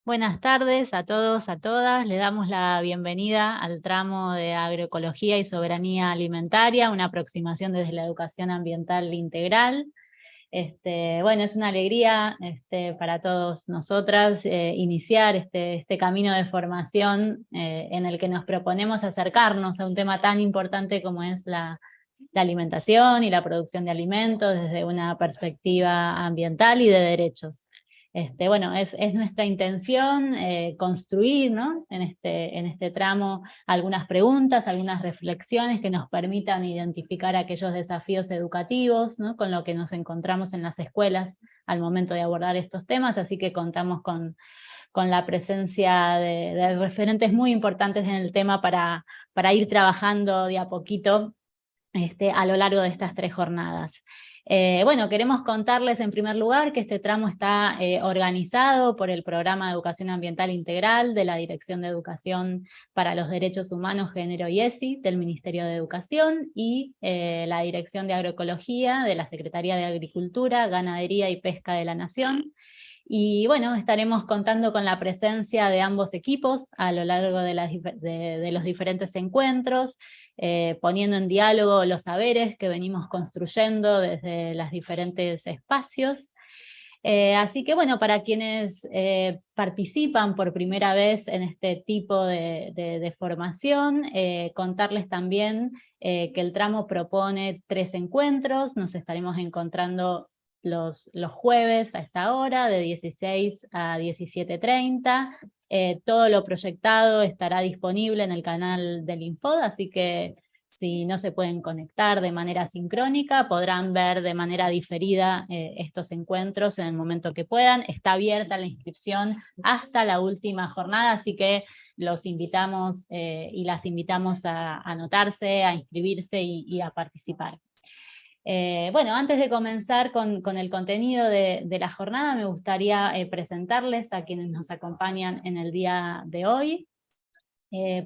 Buenas tardes a todos, a todas. Le damos la bienvenida al tramo de Agroecología y Soberanía Alimentaria, una aproximación desde la educación ambiental integral. Bueno, es una alegría para todos nosotras iniciar este camino de formación en el que nos proponemos acercarnos a un tema tan importante como es la alimentación y la producción de alimentos desde una perspectiva ambiental y de derechos. Bueno, es nuestra intención construir, ¿no? en este tramo algunas preguntas, algunas reflexiones que nos permitan identificar aquellos desafíos educativos, ¿no? con lo que nos encontramos en las escuelas al momento de abordar estos temas, así que contamos con la presencia de referentes muy importantes en el tema para ir trabajando de a poquito a lo largo de estas 3 jornadas. Bueno, queremos contarles en primer lugar que este tramo está organizado por el Programa de Educación Ambiental Integral de la Dirección de Educación para los Derechos Humanos, Género y ESI del Ministerio de Educación y la Dirección de Agroecología de la Secretaría de Agricultura, Ganadería y Pesca de la Nación. Y bueno, estaremos contando con la presencia de ambos equipos a lo largo de los diferentes encuentros, poniendo en diálogo los saberes que venimos construyendo desde los diferentes espacios. Así que bueno, para quienes participan por primera vez en este tipo de formación, contarles también que el tramo propone 3 encuentros. Nos estaremos encontrando los jueves a esta hora, de 16 a 17:30. Todo lo proyectado estará disponible en el canal del Infod, así que si no se pueden conectar de manera sincrónica, podrán ver de manera diferida estos encuentros en el momento que puedan. Está abierta la inscripción hasta la última jornada, así que los invitamos y las invitamos a anotarse, a inscribirse y a participar. Bueno, antes de comenzar con el contenido de la jornada, me gustaría presentarles a quienes nos acompañan en el día de hoy.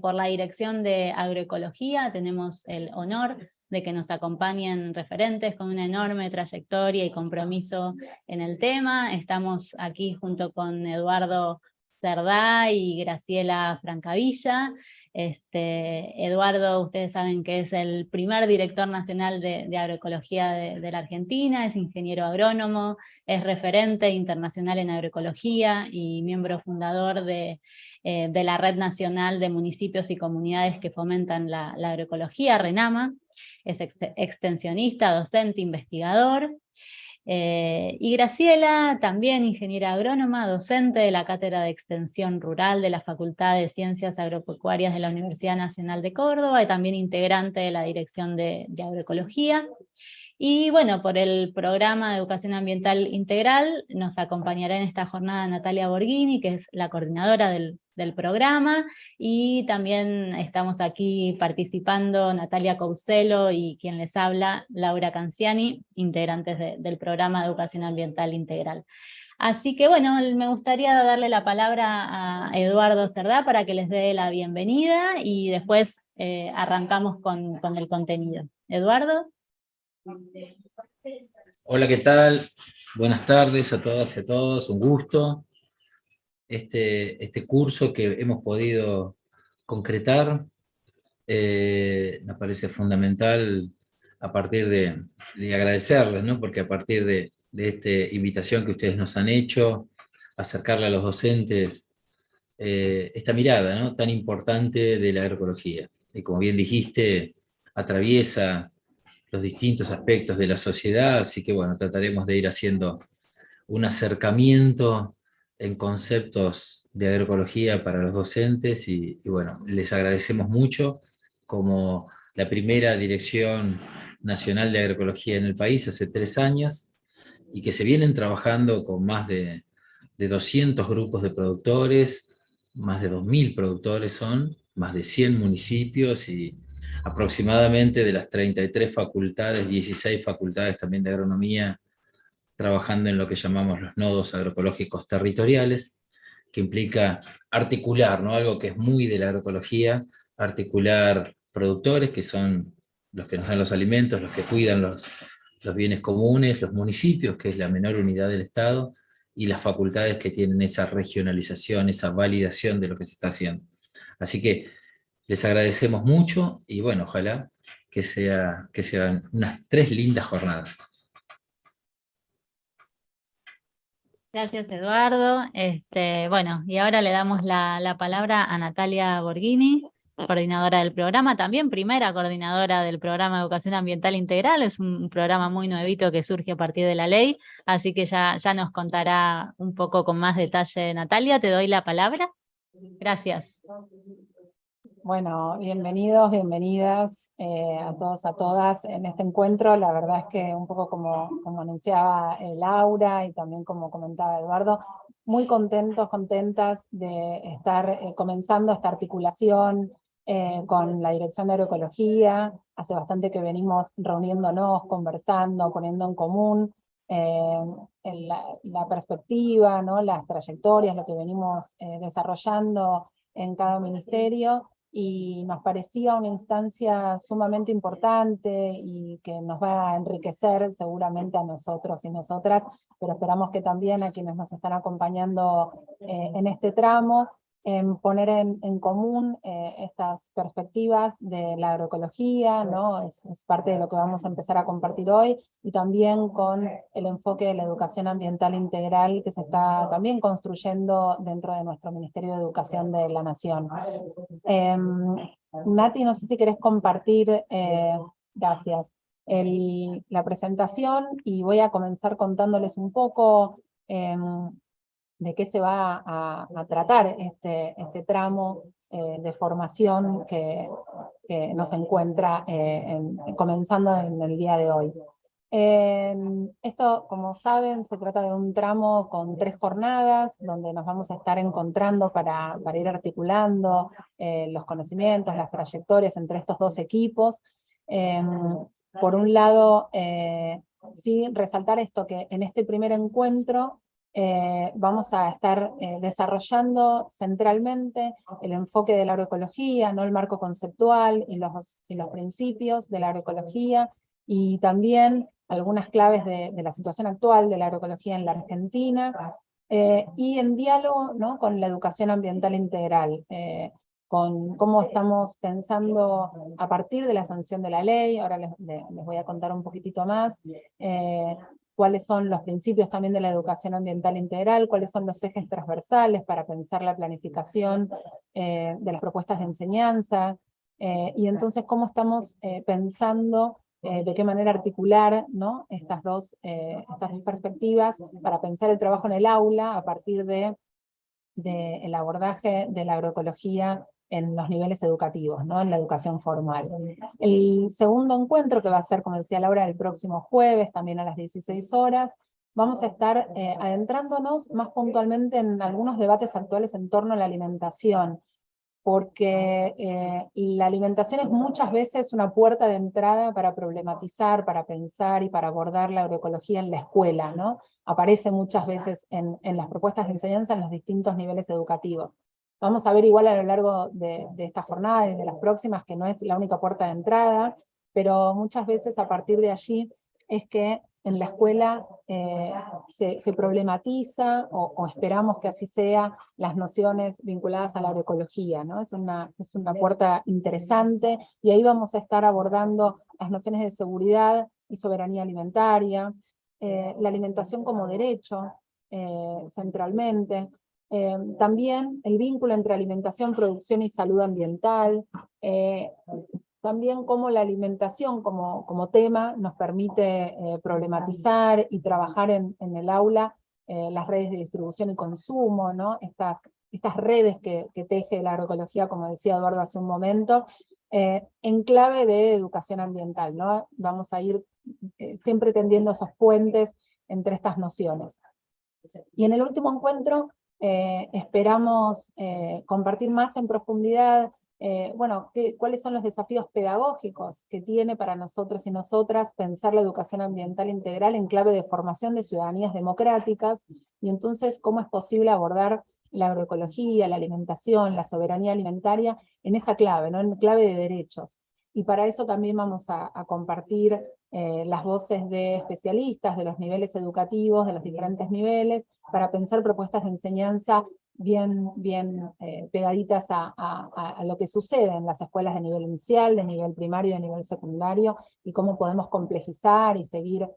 Por la Dirección de Agroecología tenemos el honor de que nos acompañen referentes con una enorme trayectoria y compromiso en el tema. Estamos aquí junto con Eduardo Cerdá y Graciela Francavilla. Eduardo, ustedes saben que es el primer director nacional de agroecología de la Argentina, es ingeniero agrónomo, es referente internacional en agroecología y miembro fundador de la Red Nacional de Municipios y Comunidades que Fomentan la Agroecología, RENAMA. Es extensionista, docente, investigador. Y Graciela, también ingeniera agrónoma, docente de la Cátedra de Extensión Rural de la Facultad de Ciencias Agropecuarias de la Universidad Nacional de Córdoba, y también integrante de la Dirección de Agroecología. Y bueno, por el Programa de Educación Ambiental Integral nos acompañará en esta jornada Natalia Borghini, que es la coordinadora del programa, y también estamos aquí participando Natalia Couselo y quien les habla, Laura Canciani, integrantes del Programa de Educación Ambiental Integral. Así que bueno, me gustaría darle la palabra a Eduardo Cerdá para que les dé la bienvenida y después arrancamos con el contenido. Eduardo. Hola, ¿qué tal? Buenas tardes a todas y a todos, un gusto. Este curso que hemos podido concretar nos parece fundamental a partir de agradecerles, ¿no? Porque a partir de esta invitación que ustedes nos han hecho, acercarle a los docentes esta mirada, ¿no? Tan importante de la agroecología. Y como bien dijiste, atraviesa los distintos aspectos de la sociedad, así que bueno, trataremos de ir haciendo un acercamiento en conceptos de agroecología para los docentes y bueno, les agradecemos mucho como la primera Dirección Nacional de Agroecología en el país hace 3 años y que se vienen trabajando con más de 200 grupos de productores, más de 2000 productores son, más de 100 municipios y aproximadamente de las 33 facultades, 16 facultades también de agronomía, trabajando en lo que llamamos los nodos agroecológicos territoriales, que implica articular, ¿no? Algo que es muy de la agroecología, articular productores, que son los que nos dan los alimentos, los que cuidan los bienes comunes, los municipios, que es la menor unidad del Estado, y las facultades que tienen esa regionalización, esa validación de lo que se está haciendo. Así que les agradecemos mucho y bueno, ojalá que sean unas 3 lindas jornadas. Gracias, Eduardo. Bueno, y ahora le damos la palabra a Natalia Borghini, coordinadora del programa, también primera coordinadora del programa de Educación Ambiental Integral. Es un programa muy nuevito que surge a partir de la ley, así que ya nos contará un poco con más detalle Natalia. Te doy la palabra. Gracias. Bueno, bienvenidos, bienvenidas a todos, a todas en este encuentro. La verdad es que un poco como anunciaba Laura y también como comentaba Eduardo, muy contentos, contentas de estar comenzando esta articulación con la Dirección de Agroecología. Hace bastante que venimos reuniéndonos, conversando, poniendo en común en la perspectiva, ¿no? Las trayectorias, lo que venimos desarrollando en cada ministerio, y nos parecía una instancia sumamente importante y que nos va a enriquecer seguramente a nosotros y nosotras, pero esperamos que también a quienes nos están acompañando en este tramo, en poner en común estas perspectivas de la agroecología, ¿no? Es parte de lo que vamos a empezar a compartir hoy, y también con el enfoque de la educación ambiental integral que se está también construyendo dentro de nuestro Ministerio de Educación de la Nación. Nati, no sé si querés compartir, gracias, la presentación, y voy a comenzar contándoles un poco de qué se va a tratar este tramo de formación que nos encuentra comenzando en el día de hoy. Esto, como saben, se trata de un tramo con 3 jornadas, donde nos vamos a estar encontrando para ir articulando los conocimientos, las trayectorias entre estos 2 equipos. Por un lado, sí resaltar esto, que en este primer encuentro vamos a estar desarrollando centralmente el enfoque de la agroecología, no el marco conceptual y los principios de la agroecología, y también algunas claves de la situación actual de la agroecología en la Argentina, y en diálogo, ¿no?, con la educación ambiental integral, con cómo estamos pensando a partir de la sanción de la ley. Ahora les voy a contar un poquitito más, cuáles son los principios también de la educación ambiental integral, cuáles son los ejes transversales para pensar la planificación de las propuestas de enseñanza, y entonces cómo estamos pensando de qué manera articular, ¿no?, estas dos perspectivas para pensar el trabajo en el aula a partir del abordaje de la agroecología en los niveles educativos, ¿no?, en la educación formal. El segundo encuentro, que va a ser, como decía Laura, el próximo jueves, también a las 16 horas, vamos a estar adentrándonos más puntualmente en algunos debates actuales en torno a la alimentación, porque la alimentación es muchas veces una puerta de entrada para problematizar, para pensar y para abordar la agroecología en la escuela, ¿no? Aparece muchas veces en las propuestas de enseñanza en los distintos niveles educativos. Vamos a ver igual a lo largo de esta jornada y de las próximas que no es la única puerta de entrada, pero muchas veces a partir de allí es que en la escuela se problematiza, o esperamos que así sea, las nociones vinculadas a la agroecología, ¿no? Es una puerta interesante, y ahí vamos a estar abordando las nociones de seguridad y soberanía alimentaria, la alimentación como derecho, centralmente, también el vínculo entre alimentación, producción y salud ambiental, también cómo la alimentación como tema nos permite problematizar y trabajar en el aula las redes de distribución y consumo, ¿no? Estas redes que teje la agroecología, como decía Eduardo hace un momento, en clave de educación ambiental, ¿no? Vamos a ir siempre tendiendo esos puentes entre estas nociones. Y en el último encuentro esperamos compartir más en profundidad bueno, cuáles son los desafíos pedagógicos que tiene para nosotros y nosotras pensar la educación ambiental integral en clave de formación de ciudadanías democráticas, y entonces cómo es posible abordar la agroecología, la alimentación, la soberanía alimentaria en esa clave, ¿no?, en clave de derechos. Y para eso también vamos a compartir las voces de especialistas de los niveles educativos, de los diferentes niveles, para pensar propuestas de enseñanza bien pegaditas a lo que sucede en las escuelas de nivel inicial, de nivel primario y de nivel secundario, y cómo podemos complejizar y seguir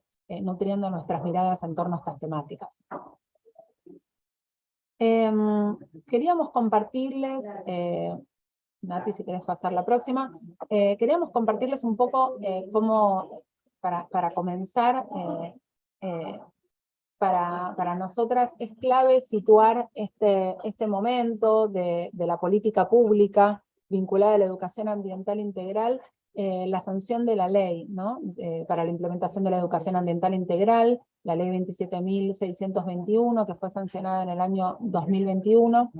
nutriendo nuestras miradas en torno a estas temáticas. Queríamos compartirles, Nati, si querés pasar la próxima, queríamos compartirles un poco cómo, para comenzar, para nosotras es clave situar este momento de la política pública vinculada a la educación ambiental integral, la sanción de la ley, ¿no? Para la implementación de la educación ambiental integral, la ley 27.621, que fue sancionada en el año 2021.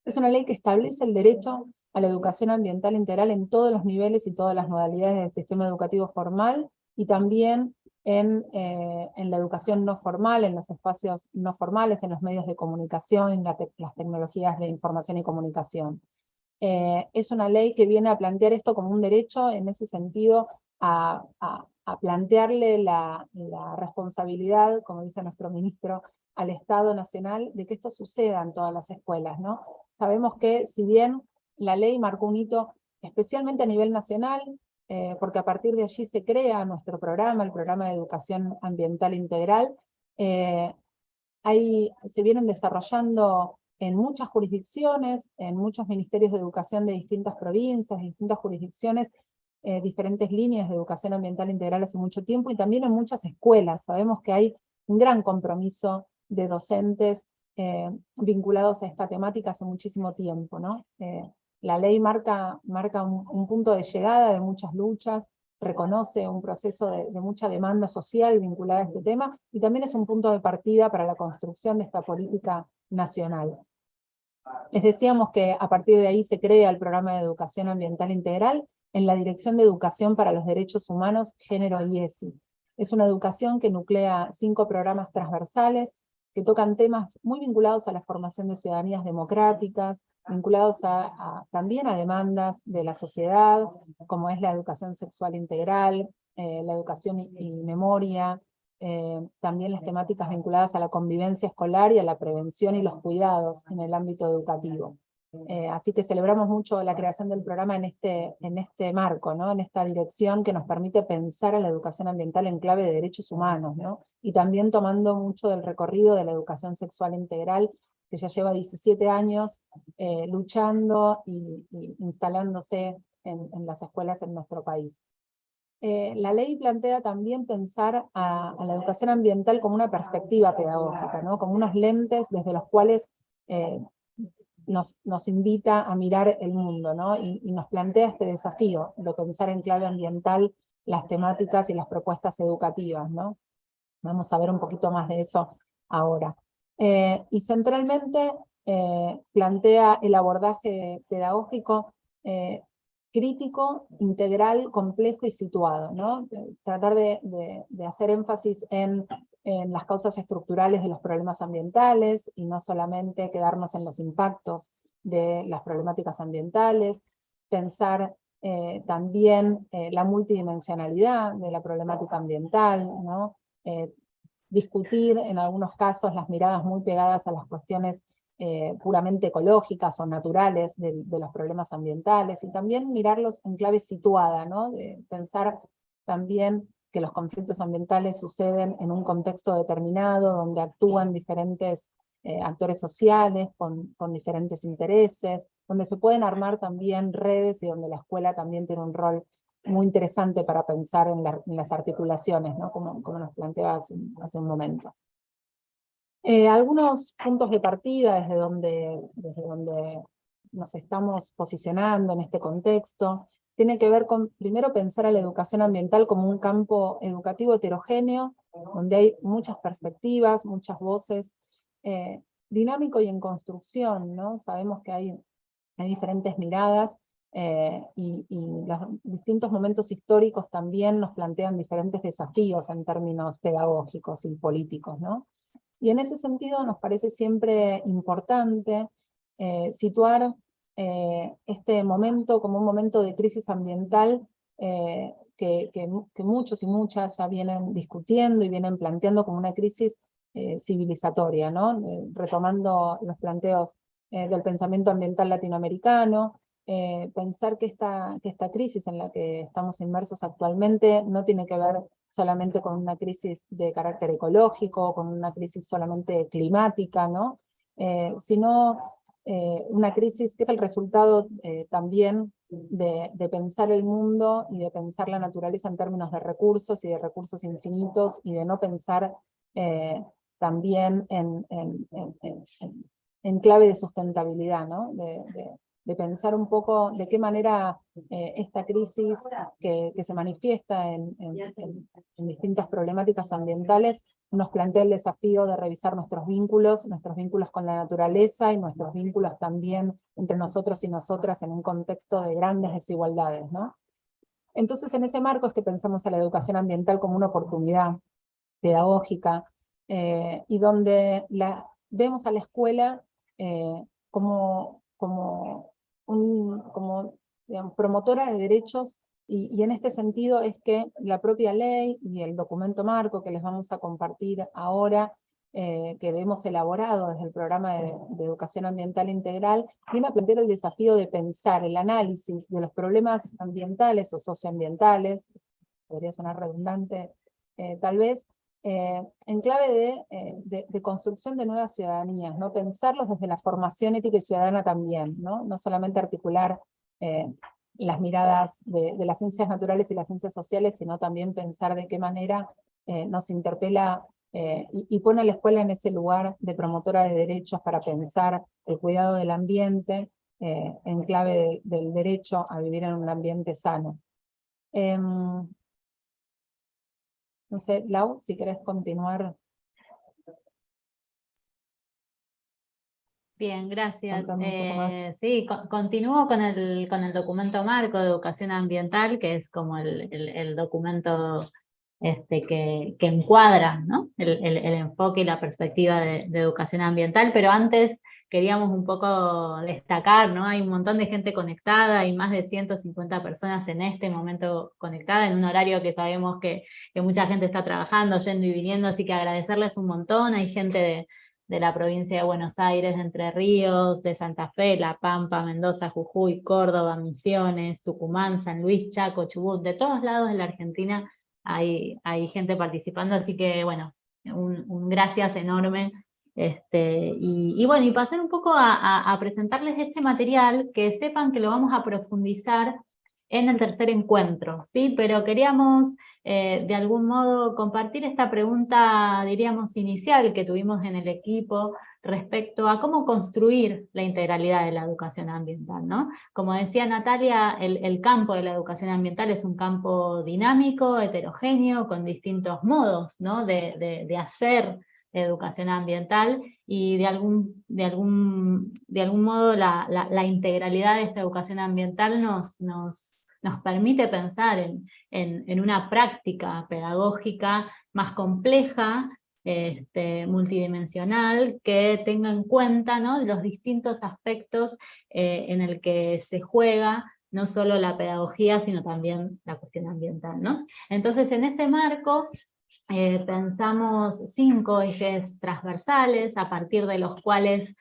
Es una ley que establece el derecho a la educación ambiental integral en todos los niveles y todas las modalidades del sistema educativo formal, y también en la educación no formal, en los espacios no formales, en los medios de comunicación, en las tecnologías de información y comunicación. Es una ley que viene a plantear esto como un derecho, en ese sentido, a plantearle la responsabilidad, como dice nuestro ministro, al Estado Nacional, de que esto suceda en todas las escuelas, ¿no? Sabemos que, si bien la ley marcó un hito, especialmente a nivel nacional, porque a partir de allí se crea nuestro programa, el Programa de Educación Ambiental Integral, se vienen desarrollando en muchas jurisdicciones, en muchos ministerios de educación de distintas provincias, distintas jurisdicciones, diferentes líneas de educación ambiental integral hace mucho tiempo, y también en muchas escuelas. Sabemos que hay un gran compromiso de docentes vinculados a esta temática hace muchísimo tiempo, ¿no? La ley marca un punto de llegada de muchas luchas, reconoce un proceso de mucha demanda social vinculada a este tema, y también es un punto de partida para la construcción de esta política nacional. Les decíamos que a partir de ahí se crea el Programa de Educación Ambiental Integral en la Dirección de Educación para los Derechos Humanos, Género y ESI. Es una educación que nuclea 5 programas transversales que tocan temas muy vinculados a la formación de ciudadanías democráticas, vinculados también a demandas de la sociedad, como es la educación sexual integral, la educación y memoria, también las temáticas vinculadas a la convivencia escolar y a la prevención y los cuidados en el ámbito educativo. Así que celebramos mucho la creación del programa en este marco, ¿no? En esta dirección que nos permite pensar a la educación ambiental en clave de derechos humanos, ¿no? Y también tomando mucho del recorrido de la educación sexual integral, que ya lleva 17 años luchando y instalándose en las escuelas en nuestro país. La ley plantea también pensar a la educación ambiental como una perspectiva pedagógica, ¿no? Como unos lentes desde los cuales nos invita a mirar el mundo, ¿no? Y nos plantea este desafío de pensar en clave ambiental las temáticas y las propuestas educativas, ¿no? Vamos a ver un poquito más de eso ahora. Y centralmente plantea el abordaje pedagógico crítico, integral, complejo y situado, ¿no? Tratar de hacer énfasis en las causas estructurales de los problemas ambientales, y no solamente quedarnos en los impactos de las problemáticas ambientales, pensar también la multidimensionalidad de la problemática ambiental, ¿no? Discutir en algunos casos las miradas muy pegadas a las cuestiones puramente ecológicas o naturales de los problemas ambientales, y también mirarlos en clave situada, ¿no? De pensar también que los conflictos ambientales suceden en un contexto determinado, donde actúan diferentes actores sociales con diferentes intereses, donde se pueden armar también redes, y donde la escuela también tiene un rol muy interesante para pensar en las articulaciones, ¿no? Como nos planteaba hace un momento. Algunos puntos de partida desde donde nos estamos posicionando en este contexto, tiene que ver con, primero, pensar a la educación ambiental como un campo educativo heterogéneo, donde hay muchas perspectivas, muchas voces, dinámico y en construcción, ¿no? Sabemos que hay diferentes miradas, y los distintos momentos históricos también nos plantean diferentes desafíos en términos pedagógicos y políticos, ¿no? Y en ese sentido nos parece siempre importante situar este momento como un momento de crisis ambiental que muchos y muchas ya vienen discutiendo y vienen planteando como una crisis civilizatoria, ¿no? Retomando los planteos del pensamiento ambiental latinoamericano, pensar que esta crisis en la que estamos inmersos actualmente no tiene que ver solamente con una crisis de carácter ecológico, con una crisis solamente climática, ¿no? Sino una crisis que es el resultado también de pensar el mundo y de pensar la naturaleza en términos de recursos y de recursos infinitos, y de no pensar también en clave de sustentabilidad, ¿no? De pensar un poco de qué manera esta crisis que se manifiesta en distintas problemáticas ambientales nos plantea el desafío de revisar nuestros vínculos con la naturaleza, y nuestros vínculos también entre nosotros y nosotras en un contexto de grandes desigualdades, ¿no? Entonces, en ese marco es que pensamos a la educación ambiental como una oportunidad pedagógica, y donde vemos a la escuela como digamos, promotora de derechos, y en este sentido es que la propia ley y el documento marco que les vamos a compartir ahora, que hemos elaborado desde el programa de educación ambiental integral, viene a plantear el desafío de pensar el análisis de los problemas ambientales o socioambientales, podría sonar redundante tal vez, en clave de construcción de nuevas ciudadanías, ¿no? Pensarlos desde la formación ética y ciudadana también, ¿no? No solamente articular las miradas de las ciencias naturales y las ciencias sociales, sino también pensar de qué manera nos interpela y pone a la escuela en ese lugar de promotora de derechos para pensar el cuidado del ambiente en clave del derecho a vivir en un ambiente sano. No sé, Lau, si querés continuar. Bien, gracias. Contame un poco más. Sí, continúo con el documento marco de educación ambiental, que es como el documento que encuadra, ¿no? el enfoque y la perspectiva de educación ambiental, pero antes queríamos un poco destacar, ¿no? Hay un montón de gente conectada, hay más de 150 personas en este momento conectadas, en un horario que sabemos que mucha gente está trabajando, yendo y viniendo, así que agradecerles un montón. Hay gente de la provincia de Buenos Aires, de Entre Ríos, de Santa Fe, La Pampa, Mendoza, Jujuy, Córdoba, Misiones, Tucumán, San Luis, Chaco, Chubut, de todos lados de la Argentina hay gente participando, así que bueno, un gracias enorme. Y bueno, y pasar un poco a presentarles este material, que sepan que lo vamos a profundizar en el tercer encuentro, ¿sí? Pero queríamos de algún modo compartir esta pregunta, diríamos, inicial que tuvimos en el equipo respecto a cómo construir la integralidad de la educación ambiental, ¿no? Como decía Natalia, el campo de la educación ambiental es un campo dinámico, heterogéneo, con distintos modos, ¿no? de hacer educación ambiental, y de algún modo la integralidad de esta educación ambiental nos permite pensar en una práctica pedagógica más compleja, multidimensional, que tenga en cuenta, ¿no? los distintos aspectos en el que se juega no solo la pedagogía, sino también la cuestión ambiental, ¿no? Entonces, en ese marco, pensamos 5 ejes transversales, a partir de los cuales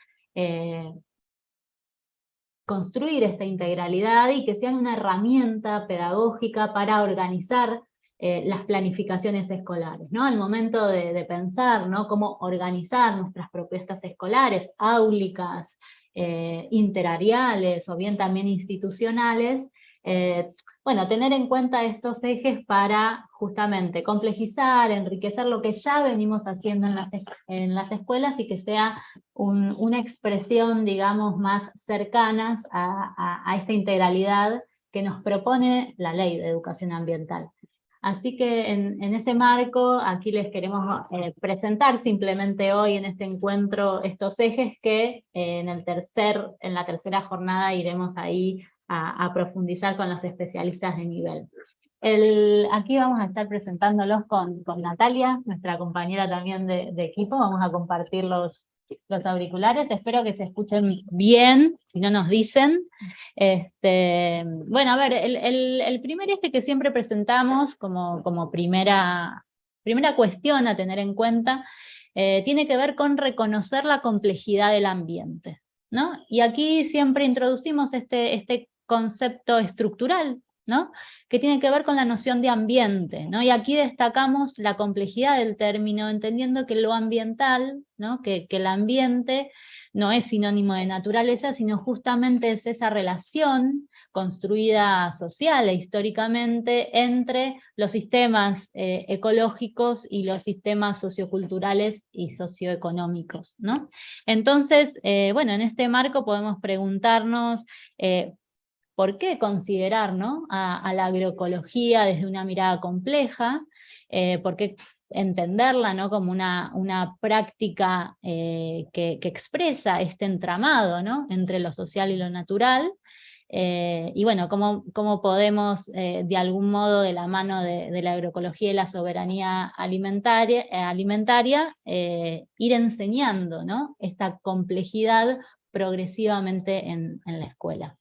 construir esta integralidad, y que sean una herramienta pedagógica para organizar las planificaciones escolares, ¿no? Al momento de pensar, ¿no? cómo organizar nuestras propuestas escolares, áulicas, interariales, o bien también institucionales, bueno, tener en cuenta estos ejes para justamente complejizar, enriquecer lo que ya venimos haciendo en las escuelas, y que sea una expresión, digamos, más cercanas a esta integralidad que nos propone la Ley de Educación Ambiental. Así que en ese marco, aquí les queremos presentar simplemente hoy en este encuentro estos ejes que en la tercera jornada iremos ahí a profundizar con los especialistas de nivel. Aquí vamos a estar presentándolos con Natalia, nuestra compañera también de equipo. Vamos a compartir los los auriculares, espero que se escuchen bien, si no nos dicen. Bueno, a ver, el primer eje que siempre presentamos como primera cuestión a tener en cuenta, tiene que ver con reconocer la complejidad del ambiente, ¿no? Y aquí siempre introducimos este concepto estructural, ¿no? Que tiene que ver con la noción de ambiente, ¿no? Y aquí destacamos la complejidad del término, entendiendo que lo ambiental, ¿no? Que el ambiente no es sinónimo de naturaleza, sino justamente es esa relación construida social e históricamente entre los sistemas ecológicos y los sistemas socioculturales y socioeconómicos, ¿no? Entonces, bueno, en este marco podemos preguntarnos ¿por qué considerar, ¿no? a la agroecología desde una mirada compleja? ¿Por qué entenderla, ¿no? como una práctica que expresa este entramado, ¿no? entre lo social y lo natural? Y bueno, cómo podemos de algún modo de la mano de la agroecología y la soberanía alimentaria, ir enseñando, ¿no? esta complejidad progresivamente en la escuela.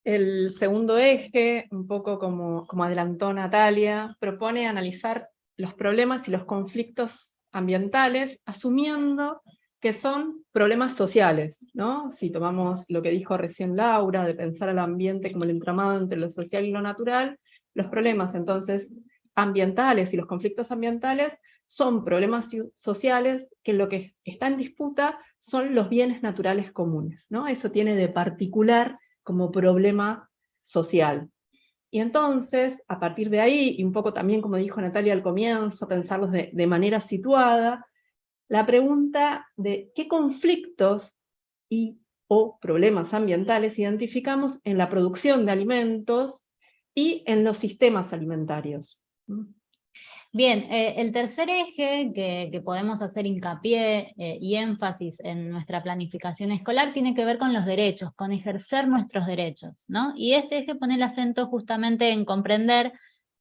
El segundo eje, un poco como adelantó Natalia, propone analizar los problemas y los conflictos ambientales, asumiendo que son problemas sociales, ¿no? Si tomamos lo que dijo recién Laura, de pensar al ambiente como el entramado entre lo social y lo natural, los problemas entonces ambientales y los conflictos ambientales son problemas sociales que lo que está en disputa son los bienes naturales comunes, ¿no? Eso tiene de particular como problema social. Y entonces, a partir de ahí, y un poco también como dijo Natalia al comienzo, pensarlos de manera situada, la pregunta de qué conflictos o problemas ambientales identificamos en la producción de alimentos y en los sistemas alimentarios. Bien, el tercer eje que podemos hacer hincapié y énfasis en nuestra planificación escolar tiene que ver con los derechos, con ejercer nuestros derechos, ¿no? Y este eje pone el acento justamente en comprender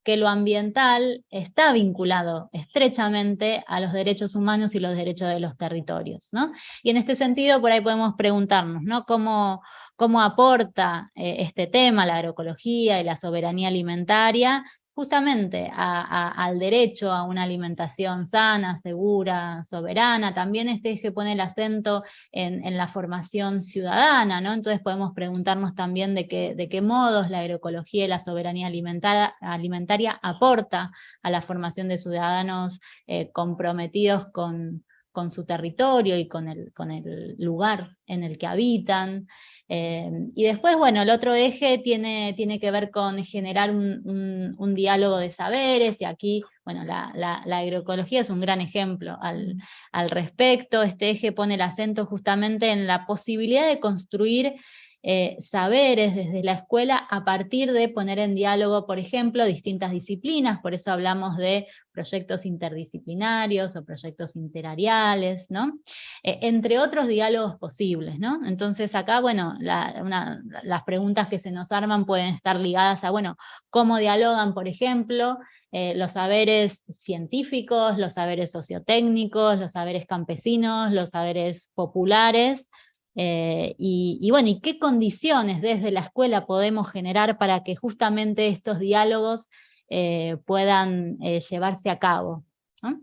que lo ambiental está vinculado estrechamente a los derechos humanos y los derechos de los territorios, ¿no? Y en este sentido, por ahí podemos preguntarnos, ¿no? ¿Cómo aporta este tema, la agroecología y la soberanía alimentaria, justamente al derecho a una alimentación sana, segura, soberana? También este eje pone el acento en la formación ciudadana, ¿no? Entonces podemos preguntarnos también de qué modos la agroecología y la soberanía alimentaria aporta a la formación de ciudadanos comprometidos con su territorio y con el lugar en el que habitan. Y después, bueno, el otro eje tiene que ver con generar un diálogo de saberes, y aquí, bueno, la agroecología es un gran ejemplo al respecto. Este eje pone el acento justamente en la posibilidad de construir saberes desde la escuela a partir de poner en diálogo, por ejemplo, distintas disciplinas. Por eso hablamos de proyectos interdisciplinarios o proyectos interariales, ¿no? Entre otros diálogos posibles, ¿no? Entonces acá, bueno, las preguntas que se nos arman pueden estar ligadas a, bueno, cómo dialogan, por ejemplo, los saberes científicos, los saberes sociotécnicos, los saberes campesinos, los saberes populares, y bueno, y qué condiciones desde la escuela podemos generar para que justamente estos diálogos puedan llevarse a cabo, ¿no?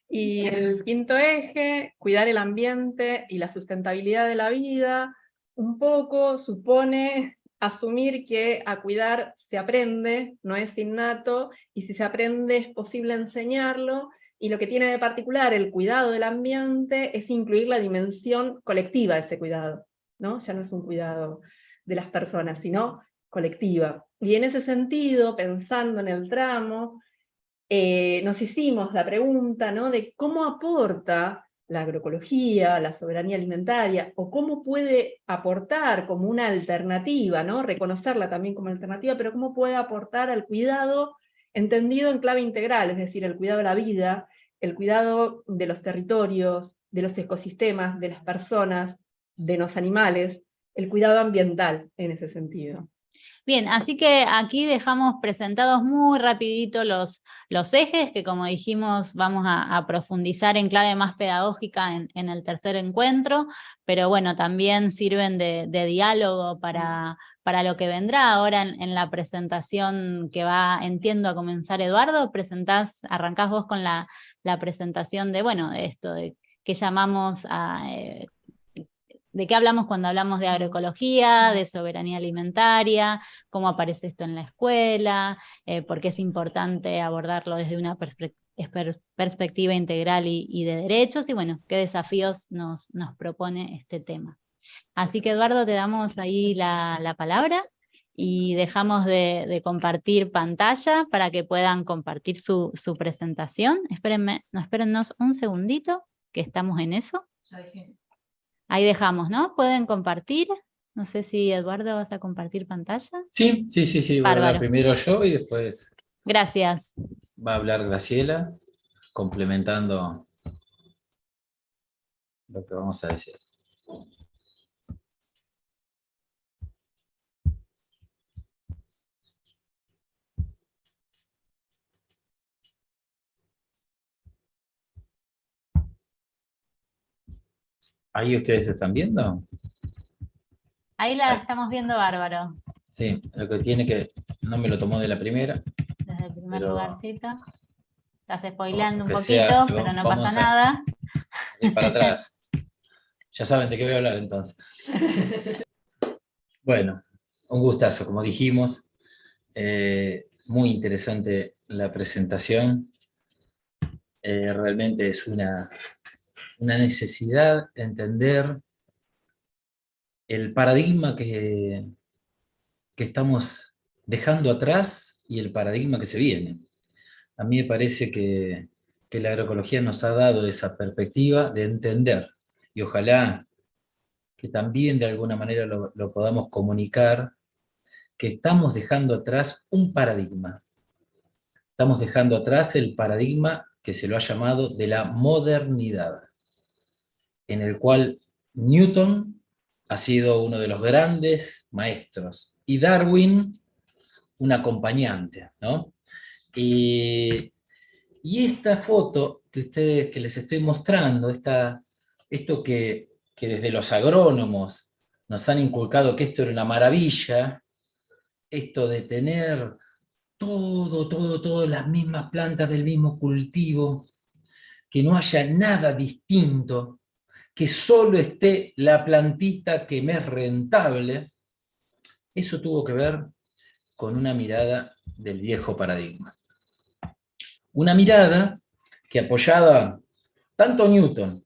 Y el quinto eje, cuidar el ambiente y la sustentabilidad de la vida, un poco supone asumir que a cuidar se aprende, no es innato, y si se aprende es posible enseñarlo, y lo que tiene de particular el cuidado del ambiente es incluir la dimensión colectiva de ese cuidado, ¿no? Ya no es un cuidado de las personas, sino colectiva. Y en ese sentido, pensando en el tramo, nos hicimos la pregunta, ¿no?, de cómo aporta la agroecología, la soberanía alimentaria, o cómo puede aportar como una alternativa, ¿no?, reconocerla también como alternativa, pero cómo puede aportar al cuidado entendido en clave integral, es decir, el cuidado de la vida, el cuidado de los territorios, de los ecosistemas, de las personas, de los animales, el cuidado ambiental en ese sentido. Bien, así que aquí dejamos presentados muy rapidito los ejes, que como dijimos vamos a profundizar en clave más pedagógica en el tercer encuentro, pero bueno, también sirven de diálogo para lo que vendrá ahora en la presentación que va, entiendo, a comenzar Eduardo. Arrancás vos con la presentación de, bueno, de esto, de qué llamamos ¿de qué hablamos cuando hablamos de agroecología, de soberanía alimentaria? ¿Cómo aparece esto en la escuela? ¿Por qué es importante abordarlo desde una perspectiva integral y de derechos? Y bueno, ¿qué desafíos nos propone este tema? Así que Eduardo, te damos ahí la palabra y dejamos de compartir pantalla para que puedan compartir su presentación. Espérennos un segundito, que estamos en eso. Ahí dejamos, ¿no? ¿Pueden compartir? No sé si Eduardo vas a compartir pantalla. Sí, voy a hablar Bárbaro. primero yo y después Gracias. va a hablar Graciela, complementando lo que vamos a decir. ¿Ahí ustedes están viendo? Ahí la estamos viendo bárbaro. Sí, lo que tiene que, no me lo tomó de la primera. Desde el primer Pero lugarcito. Estás spoileando un que poquito, sea, pero no vamos pasa nada. ir para atrás. Ya saben de qué voy a hablar entonces. Bueno, un gustazo, como dijimos. Muy interesante la presentación. Realmente es una necesidad entender el paradigma que estamos dejando atrás y el paradigma que se viene. A mí me parece que la agroecología nos ha dado esa perspectiva de entender, y ojalá que también de alguna manera lo podamos comunicar, que estamos dejando atrás un paradigma. Estamos dejando atrás el paradigma que se lo ha llamado de la modernidad, en el cual Newton ha sido uno de los grandes maestros y Darwin un acompañante, ¿no? Y esta foto que les estoy mostrando, esto que desde los agrónomos nos han inculcado que esto era una maravilla, esto de tener todo, las mismas plantas del mismo cultivo, que no haya nada distinto, que solo esté la plantita que me es rentable, eso tuvo que ver con una mirada del viejo paradigma. Una mirada que apoyaba tanto Newton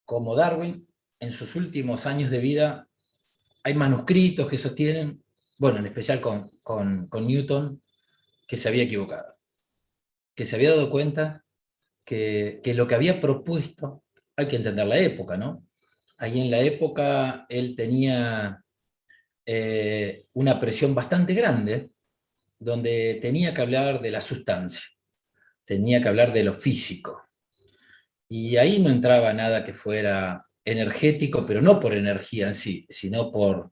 como Darwin en sus últimos años de vida. Hay manuscritos que sostienen, bueno, en especial con Newton, que se había equivocado, que se había dado cuenta que lo que había propuesto, hay que entender la época, ¿no? Ahí en la época él tenía una presión bastante grande, donde tenía que hablar de la sustancia, tenía que hablar de lo físico. Y ahí no entraba nada que fuera energético, pero no por energía en sí, sino por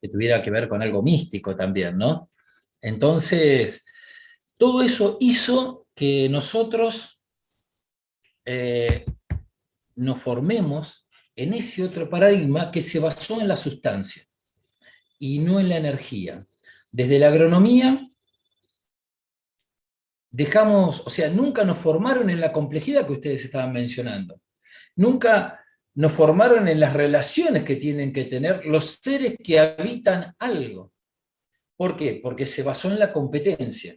que tuviera que ver con algo místico también, ¿no? Entonces, todo eso hizo que nosotros nos formemos en ese otro paradigma que se basó en la sustancia y no en la energía. Desde la agronomía dejamos, o sea, nunca nos formaron en la complejidad que ustedes estaban mencionando. Nunca nos formaron en las relaciones que tienen que tener los seres que habitan algo. ¿Por qué? Porque se basó en la competencia.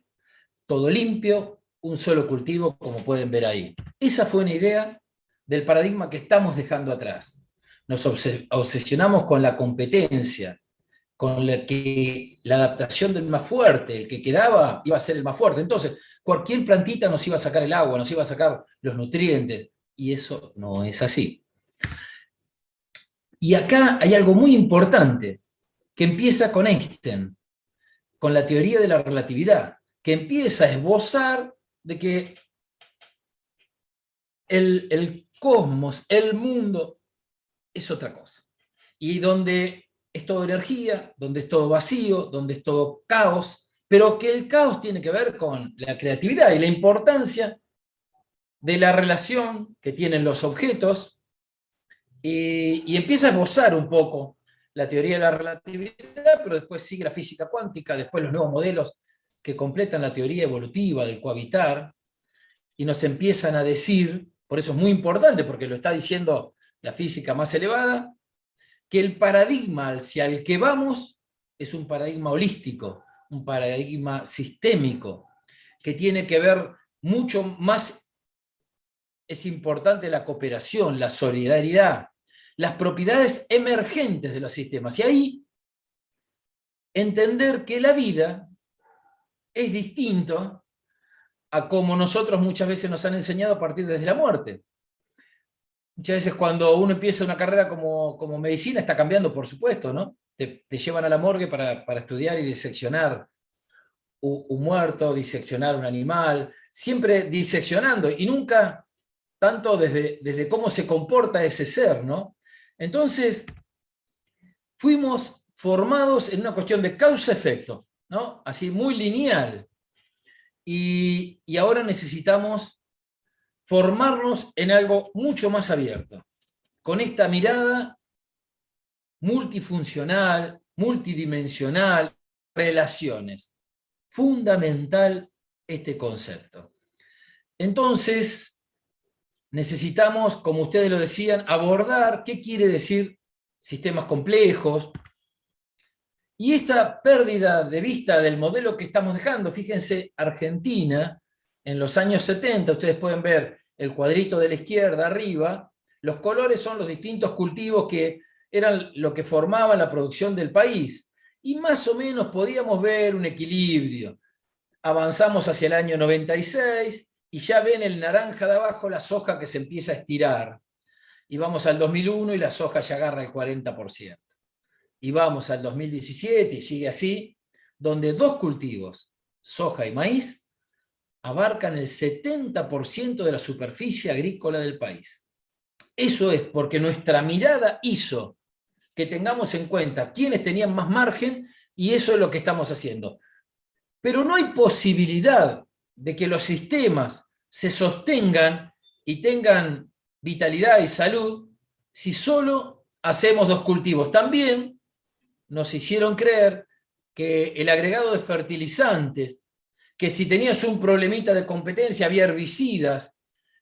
Todo limpio, un solo cultivo, como pueden ver ahí. Esa fue una idea del paradigma que estamos dejando atrás. Nos obsesionamos con la competencia, con la adaptación del más fuerte, el que quedaba iba a ser el más fuerte. Entonces, cualquier plantita nos iba a sacar el agua, nos iba a sacar los nutrientes, y eso no es así. Y acá hay algo muy importante, que empieza con Einstein, con la teoría de la relatividad, que empieza a esbozar de que el cosmos, el mundo, es otra cosa. Y donde es todo energía, donde es todo vacío, donde es todo caos, pero que el caos tiene que ver con la creatividad y la importancia de la relación que tienen los objetos, y empieza a esbozar un poco la teoría de la relatividad, pero después sigue la física cuántica, después los nuevos modelos que completan la teoría evolutiva del cohabitar, y nos empiezan a decir, por eso es muy importante, porque lo está diciendo la física más elevada, que el paradigma hacia el que vamos es un paradigma holístico, un paradigma sistémico, que tiene que ver mucho más, es importante la cooperación, la solidaridad, las propiedades emergentes de los sistemas. Y ahí entender que la vida es distinto a como nosotros muchas veces nos han enseñado a partir desde la muerte. Muchas veces cuando uno empieza una carrera como medicina está cambiando, por supuesto, ¿no? Te llevan a la morgue para estudiar y diseccionar un muerto, diseccionar un animal, siempre diseccionando, y nunca tanto desde cómo se comporta ese ser, ¿no? Entonces, fuimos formados en una cuestión de causa-efecto, ¿no? Así, muy lineal. Y ahora necesitamos formarnos en algo mucho más abierto, con esta mirada multifuncional, multidimensional, relaciones. Fundamental este concepto. Entonces, necesitamos, como ustedes lo decían, abordar qué quiere decir sistemas complejos, y esa pérdida de vista del modelo que estamos dejando. Fíjense, Argentina, en los años 70, ustedes pueden ver el cuadrito de la izquierda arriba, los colores son los distintos cultivos que eran lo que formaban la producción del país, y más o menos podíamos ver un equilibrio. Avanzamos hacia el año 96, y ya ven el naranja de abajo, la soja que se empieza a estirar. Y vamos al 2001 y la soja ya agarra el 40%. Y vamos al 2017 y sigue así, donde dos cultivos, soja y maíz, abarcan el 70% de la superficie agrícola del país. Eso es porque nuestra mirada hizo que tengamos en cuenta quiénes tenían más margen, y eso es lo que estamos haciendo. Pero no hay posibilidad de que los sistemas se sostengan y tengan vitalidad y salud si solo hacemos dos cultivos. También nos hicieron creer que el agregado de fertilizantes, que si tenías un problemita de competencia había herbicidas,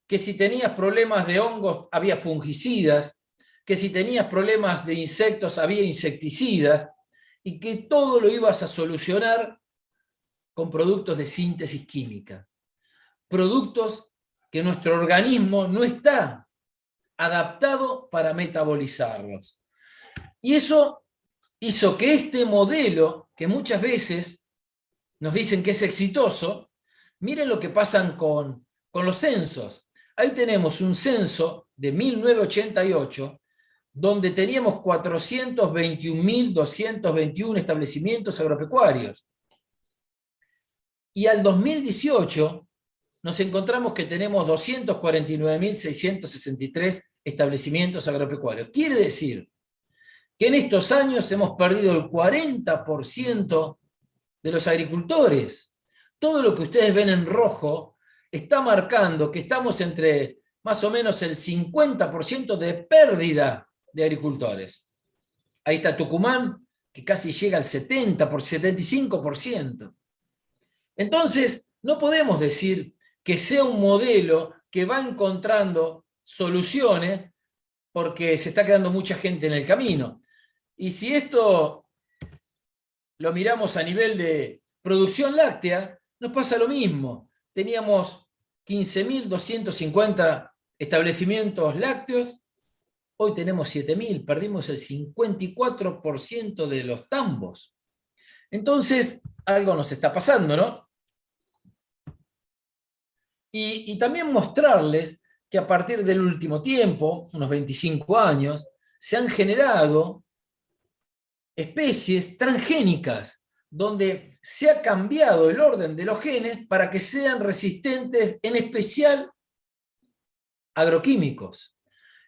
que si tenías problemas de hongos había fungicidas, que si tenías problemas de insectos había insecticidas, y que todo lo ibas a solucionar con productos de síntesis química. Productos que nuestro organismo no está adaptado para metabolizarlos. Y eso hizo que este modelo, que muchas veces nos dicen que es exitoso, miren lo que pasan con los censos. Ahí tenemos un censo de 1988, donde teníamos 421.221 establecimientos agropecuarios. Y al 2018 nos encontramos que tenemos 249.663 establecimientos agropecuarios. Quiere decir que en estos años hemos perdido el 40% de los agricultores. Todo lo que ustedes ven en rojo está marcando que estamos entre más o menos el 50% de pérdida de agricultores. Ahí está Tucumán, que casi llega al 75%. Entonces, no podemos decir que sea un modelo que va encontrando soluciones porque se está quedando mucha gente en el camino. Y si esto lo miramos a nivel de producción láctea, nos pasa lo mismo. Teníamos 15.250 establecimientos lácteos, hoy tenemos 7.000, perdimos el 54% de los tambos. Entonces, algo nos está pasando, ¿no? Y también mostrarles que a partir del último tiempo, unos 25 años, se han generado especies transgénicas, donde se ha cambiado el orden de los genes para que sean resistentes, en especial agroquímicos.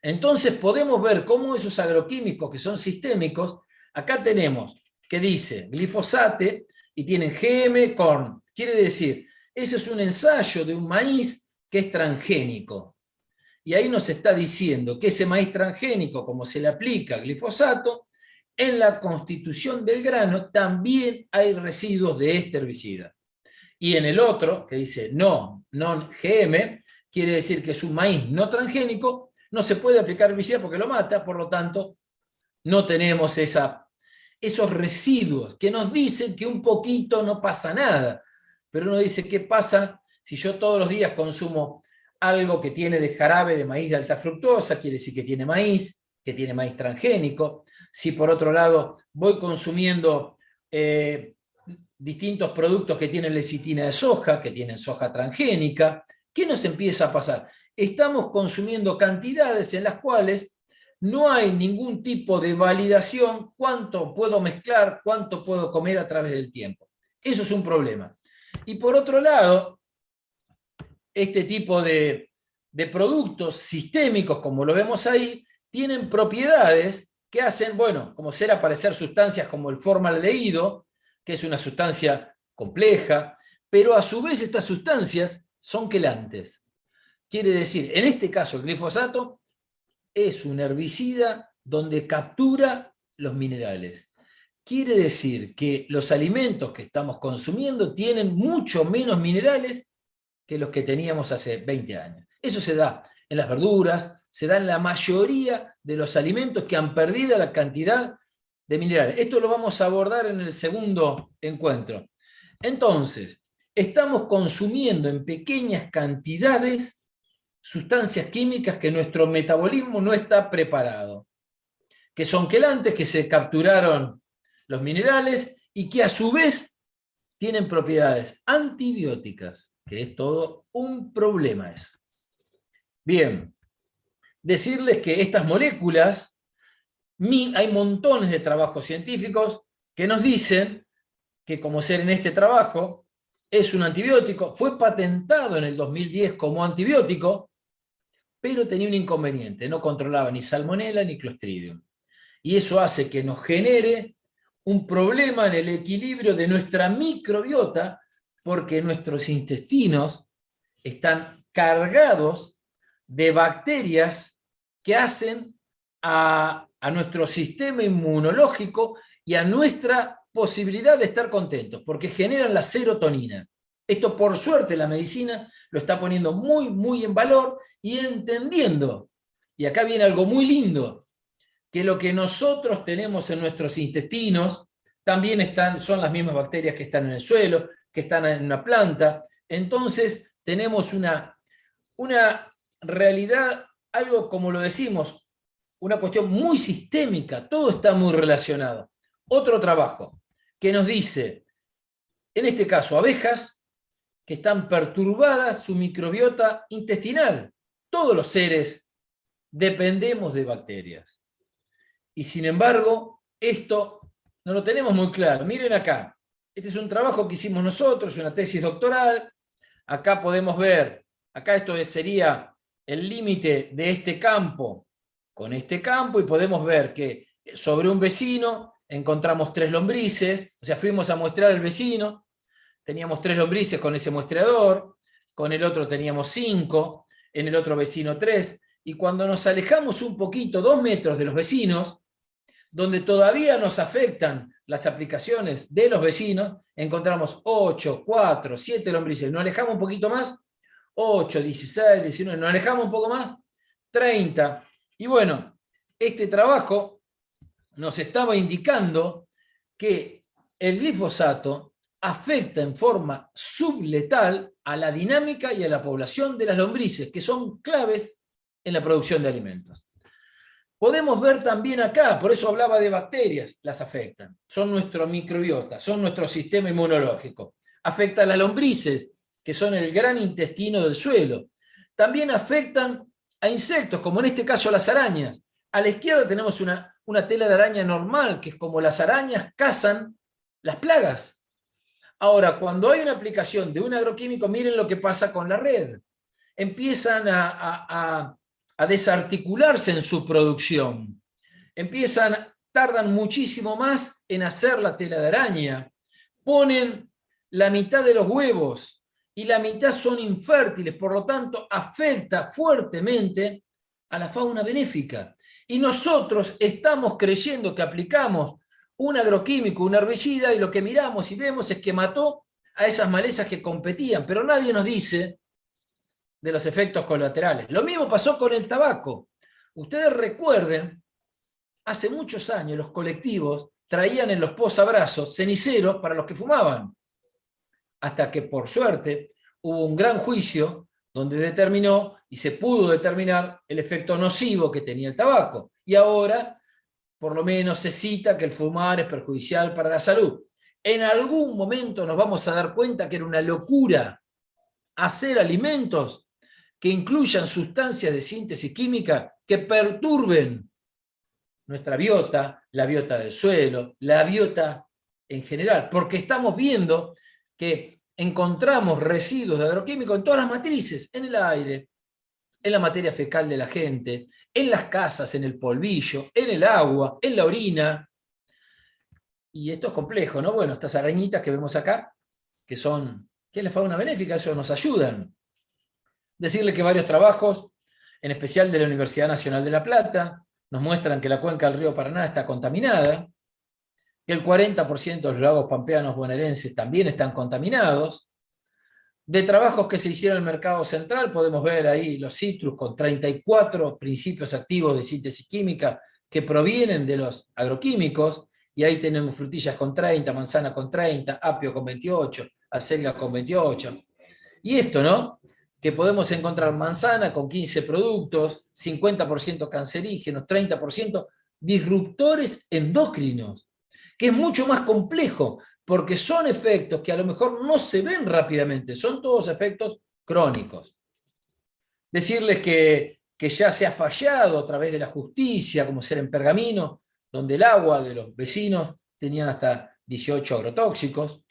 Entonces podemos ver cómo esos agroquímicos que son sistémicos Acá tenemos que dice glifosate y tienen GM corn. Quiere decir, ese es un ensayo de un maíz que es transgénico. Y ahí nos está diciendo que ese maíz transgénico, como se le aplica glifosato, en la constitución del grano también hay residuos de este herbicida. Y en el otro, que dice non-GM, quiere decir que es un maíz no transgénico, no se puede aplicar herbicida porque lo mata, por lo tanto, no tenemos esos residuos que nos dicen que un poquito no pasa nada. Pero uno dice, ¿qué pasa si yo todos los días consumo algo que tiene de jarabe de maíz de alta fructosa? Quiere decir que tiene maíz transgénico. Si por otro lado voy consumiendo distintos productos que tienen lecitina de soja, que tienen soja transgénica, ¿qué nos empieza a pasar? Estamos consumiendo cantidades en las cuales no hay ningún tipo de validación, cuánto puedo mezclar, cuánto puedo comer a través del tiempo. Eso es un problema. Y por otro lado, este tipo de productos sistémicos, como lo vemos ahí, tienen propiedades que hacen, bueno, como ser aparecer sustancias como el formaldehído, que es una sustancia compleja, pero a su vez estas sustancias son quelantes. Quiere decir, en este caso el glifosato es un herbicida donde captura los minerales. Quiere decir que los alimentos que estamos consumiendo tienen mucho menos minerales que los que teníamos hace 20 años. Eso se da en las verduras, se da en la mayoría de los alimentos que han perdido la cantidad de minerales. Esto lo vamos a abordar en el segundo encuentro. Entonces, estamos consumiendo en pequeñas cantidades sustancias químicas que nuestro metabolismo no está preparado, que son quelantes, que se capturaron los minerales y que a su vez tienen propiedades antibióticas, que es todo un problema eso. Bien, decirles que estas moléculas, hay montones de trabajos científicos que nos dicen que como ser en este trabajo es un antibiótico, fue patentado en el 2010 como antibiótico, pero tenía un inconveniente, no controlaba ni salmonella ni clostridium. Y eso hace que nos genere un problema en el equilibrio de nuestra microbiota, porque nuestros intestinos están cargados de bacterias que hacen a nuestro sistema inmunológico y a nuestra posibilidad de estar contentos, porque generan la serotonina. Esto, por suerte, la medicina lo está poniendo muy, muy en valor y entendiendo. Y acá viene algo muy lindo, que lo que nosotros tenemos en nuestros intestinos también son las mismas bacterias que están en el suelo, que están en una planta. Entonces tenemos una realidad, algo como lo decimos, una cuestión muy sistémica, todo está muy relacionado. Otro trabajo que nos dice, en este caso, abejas que están perturbadas su microbiota intestinal. Todos los seres dependemos de bacterias. Y sin embargo, esto no lo tenemos muy claro. Miren acá, este es un trabajo que hicimos nosotros, una tesis doctoral. Acá podemos ver, acá esto sería el límite de este campo con este campo, y podemos ver que sobre un vecino encontramos 3 lombrices, o sea, fuimos a muestrar el vecino, teníamos 3 lombrices con ese muestreador, con el otro teníamos 5, en el otro vecino 3, y cuando nos alejamos un poquito, 2 metros de los vecinos, donde todavía nos afectan las aplicaciones de los vecinos, encontramos 8, 4, 7 lombrices. Nos alejamos un poquito más, 8, 16, 19, nos alejamos un poco más, 30. Y bueno, este trabajo nos estaba indicando que el glifosato afecta en forma subletal a la dinámica y a la población de las lombrices, que son claves en la producción de alimentos. Podemos ver también acá, por eso hablaba de bacterias, las afectan. Son nuestro microbiota, son nuestro sistema inmunológico. Afecta a las lombrices, que son el gran intestino del suelo. También afectan a insectos, como en este caso las arañas. A la izquierda tenemos una tela de araña normal, que es como las arañas cazan las plagas. Ahora, cuando hay una aplicación de un agroquímico, miren lo que pasa con la red. Empiezan a desarticularse en su producción. Empiezan tardan muchísimo más en hacer la tela de araña. Ponen la mitad de los huevos y la mitad son infértiles, por lo tanto afecta fuertemente a la fauna benéfica. Y nosotros estamos creyendo que aplicamos un agroquímico, un herbicida, y lo que miramos y vemos es que mató a esas malezas que competían, pero nadie nos dice de los efectos colaterales. Lo mismo pasó con el tabaco. Ustedes recuerden, hace muchos años los colectivos traían en los posabrazos ceniceros para los que fumaban, hasta que por suerte hubo un gran juicio donde determinó y se pudo determinar el efecto nocivo que tenía el tabaco. Y ahora, por lo menos, se cita que el fumar es perjudicial para la salud. En algún momento nos vamos a dar cuenta que era una locura hacer alimentos que incluyan sustancias de síntesis química que perturben nuestra biota, la biota del suelo, la biota en general, porque estamos viendo que encontramos residuos de agroquímicos en todas las matrices, en el aire, en la materia fecal de la gente, en las casas, en el polvillo, en el agua, en la orina. Y esto es complejo, ¿no? Bueno, estas arañitas que vemos acá, que es la fauna benéfica, eso nos ayudan. Decirle que varios trabajos, en especial de la Universidad Nacional de La Plata, nos muestran que la cuenca del río Paraná está contaminada, que el 40% de los lagos pampeanos bonaerenses también están contaminados. De trabajos que se hicieron en el mercado central, podemos ver ahí los citrus con 34 principios activos de síntesis química que provienen de los agroquímicos, y ahí tenemos frutillas con 30, manzana con 30, apio con 28, acelga con 28. Y esto, ¿no? Que podemos encontrar manzana con 15 productos, 50% cancerígenos, 30% disruptores endocrinos, que es mucho más complejo, porque son efectos que a lo mejor no se ven rápidamente, son todos efectos crónicos. Decirles que ya se ha fallado a través de la justicia, como ser en Pergamino, donde el agua de los vecinos tenían hasta 18 agrotóxicos.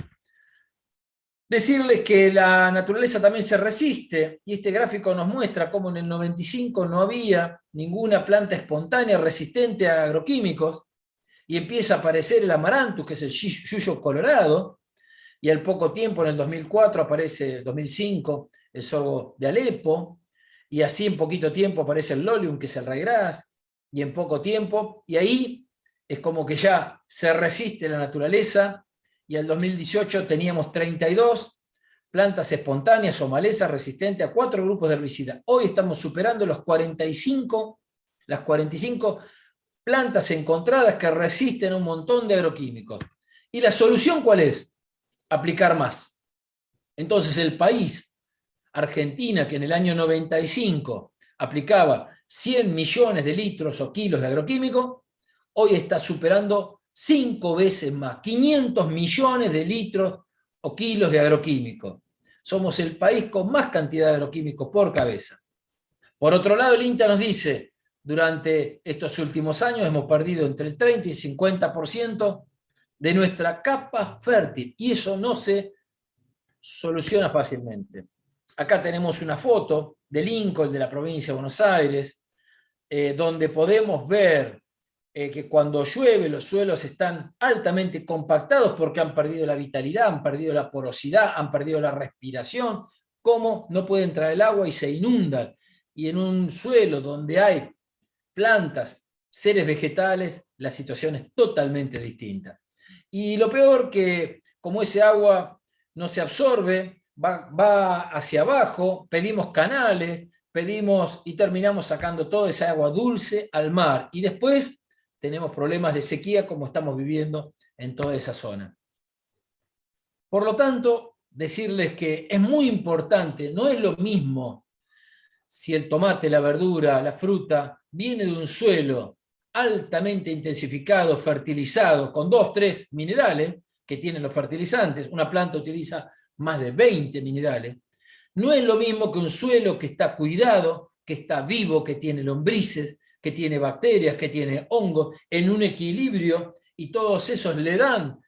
Decirles que la naturaleza también se resiste, y este gráfico nos muestra cómo en el 95 no había ninguna planta espontánea resistente a agroquímicos, y empieza a aparecer el amaranthus, que es el yuyo colorado, y al poco tiempo, en el 2004, aparece, 2005, el sorgo de Alepo, y así en poquito tiempo aparece el lolium, que es el ryegrass, y en poco tiempo, y ahí es como que ya se resiste la naturaleza, y al 2018 teníamos 32 plantas espontáneas o malezas resistentes a 4 grupos de herbicidas. Hoy estamos superando las 45 plantas encontradas que resisten a un montón de agroquímicos. ¿Y la solución cuál es? Aplicar más. Entonces el país, Argentina, que en el año 95 aplicaba 100 millones de litros o kilos de agroquímico, hoy está superando 5 veces más, 500 millones de litros o kilos de agroquímicos. Somos el país con más cantidad de agroquímicos por cabeza. Por otro lado, el INTA nos dice, durante estos últimos años hemos perdido entre el 30 y 50% de nuestra capa fértil, y eso no se soluciona fácilmente. Acá tenemos una foto de Lincoln, de la provincia de Buenos Aires, donde podemos ver que cuando llueve los suelos están altamente compactados porque han perdido la vitalidad, han perdido la porosidad, han perdido la respiración, cómo no puede entrar el agua y se inundan. Y en un suelo donde hay plantas, seres vegetales, la situación es totalmente distinta. Y lo peor que, como ese agua no se absorbe, va hacia abajo, pedimos canales, pedimos y terminamos sacando toda esa agua dulce al mar. Y después tenemos problemas de sequía como estamos viviendo en toda esa zona. Por lo tanto, decirles que es muy importante, no es lo mismo si el tomate, la verdura, la fruta, viene de un suelo altamente intensificado, fertilizado, con 2, 3 minerales que tienen los fertilizantes, una planta utiliza más de 20 minerales, no es lo mismo que un suelo que está cuidado, que está vivo, que tiene lombrices, que tiene bacterias, que tiene hongos, en un equilibrio, y todos esos le dan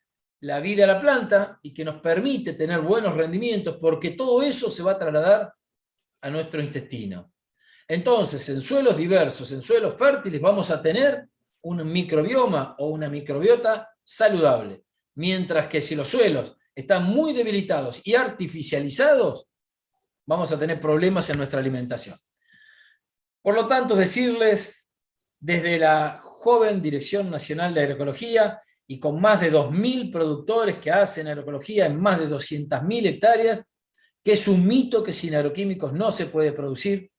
la vida a la planta y que nos permite tener buenos rendimientos, porque todo eso se va a trasladar a nuestro intestino. Entonces, en suelos diversos, en suelos fértiles, vamos a tener un microbioma o una microbiota saludable. Mientras que si los suelos están muy debilitados y artificializados, vamos a tener problemas en nuestra alimentación. Por lo tanto, decirles, desde la joven Dirección Nacional de Agroecología, y con más de 2.000 productores que hacen agroecología en más de 200.000 hectáreas, que es un mito que sin agroquímicos no se puede producir,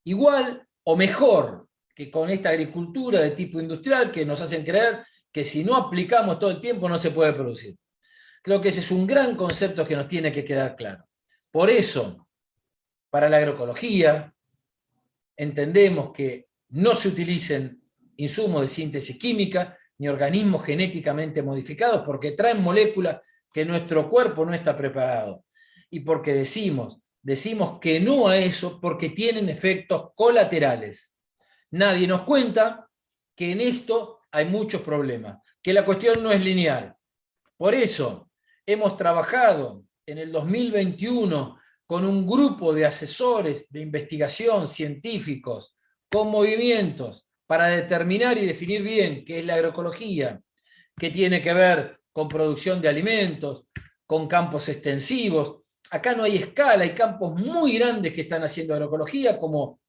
igual o mejor que con esta agricultura de tipo industrial que nos hacen creer que si no aplicamos todo el tiempo no se puede producir. Creo que ese es un gran concepto que nos tiene que quedar claro. Por eso, para la agroecología, entendemos que no se utilicen insumos de síntesis química ni organismos genéticamente modificados porque traen moléculas que nuestro cuerpo no está preparado. Y porque decimos que no a eso porque tienen efectos colaterales. Nadie nos cuenta que en esto hay muchos problemas, que la cuestión no es lineal. Por eso hemos trabajado en el 2021 con un grupo de asesores de investigación científicos, con movimientos, para determinar y definir bien qué es la agroecología, qué tiene que ver con producción de alimentos, con campos extensivos. Acá no hay escala, hay campos muy grandes que están haciendo agroecología, como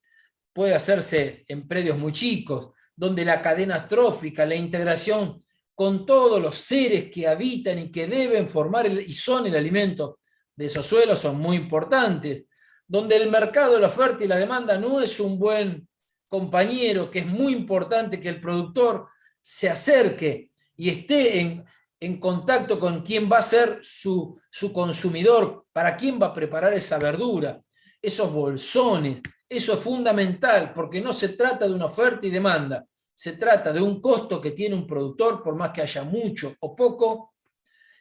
puede hacerse en predios muy chicos, donde la cadena trófica, la integración con todos los seres que habitan y que deben formar y son el alimento de esos suelos son muy importantes, donde el mercado, la oferta y la demanda no es un buen compañero, que es muy importante que el productor se acerque y esté en contacto con quién va a ser su consumidor, para quién va a preparar esa verdura, esos bolsones. Eso es fundamental, porque no se trata de una oferta y demanda, se trata de un costo que tiene un productor, por más que haya mucho o poco,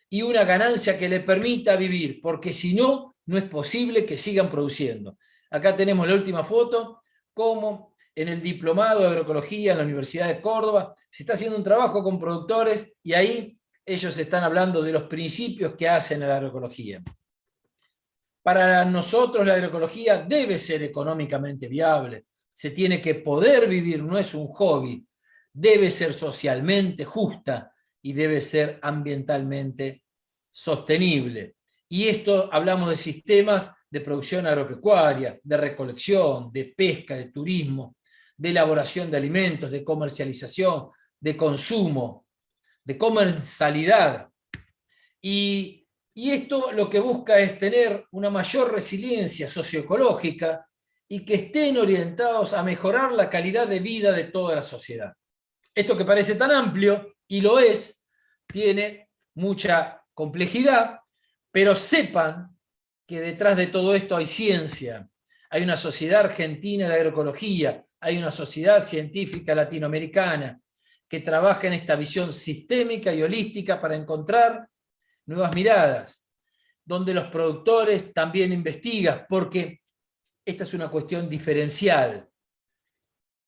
y una ganancia que le permita vivir, porque si no, no es posible que sigan produciendo. Acá tenemos la última foto, como en el diplomado de agroecología en la Universidad de Córdoba se está haciendo un trabajo con productores y ahí ellos están hablando de los principios que hacen la agroecología. Para nosotros la agroecología debe ser económicamente viable, se tiene que poder vivir, no es un hobby, debe ser socialmente justa y debe ser ambientalmente sostenible. Y esto hablamos de sistemas de producción agropecuaria, de recolección, de pesca, de turismo, de elaboración de alimentos, de comercialización, de consumo, de comercialidad. Y esto lo que busca es tener una mayor resiliencia socioecológica y que estén orientados a mejorar la calidad de vida de toda la sociedad. Esto que parece tan amplio, y lo es, tiene mucha complejidad, pero sepan que detrás de todo esto hay ciencia, hay una sociedad argentina de agroecología, hay una sociedad científica latinoamericana que trabaja en esta visión sistémica y holística para encontrar nuevas miradas, donde los productores también investigan, porque esta es una cuestión diferencial.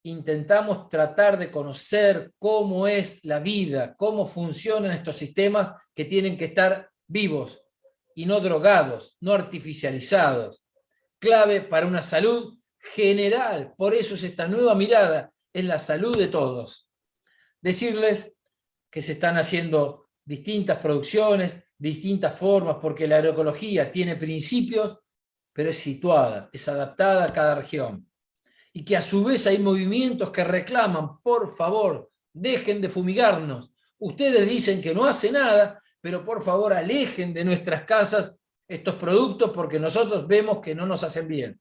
Intentamos tratar de conocer cómo es la vida, cómo funcionan estos sistemas que tienen que estar vivos y no drogados, no artificializados. Clave para una salud general, por eso es esta nueva mirada en la salud de todos. Decirles que se están haciendo distintas producciones, distintas formas, porque la agroecología tiene principios, pero es situada, es adaptada a cada región. Y que a su vez hay movimientos que reclaman, por favor, dejen de fumigarnos. Ustedes dicen que no hace nada, pero por favor alejen de nuestras casas estos productos porque nosotros vemos que no nos hacen bien.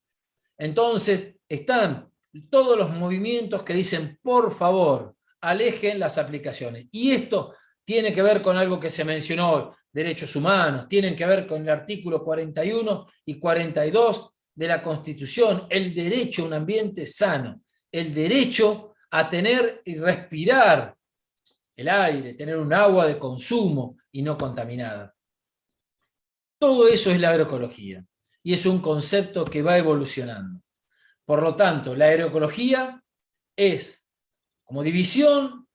Entonces están todos los movimientos que dicen, por favor, alejen las aplicaciones. Y esto tiene que ver con algo que se mencionó, derechos humanos, tienen que ver con el artículo 41 y 42 de la Constitución, el derecho a un ambiente sano, el derecho a tener y respirar el aire, tener un agua de consumo y no contaminada. Todo eso es la agroecología y es un concepto que va evolucionando. Por lo tanto, la agroecología es, como división,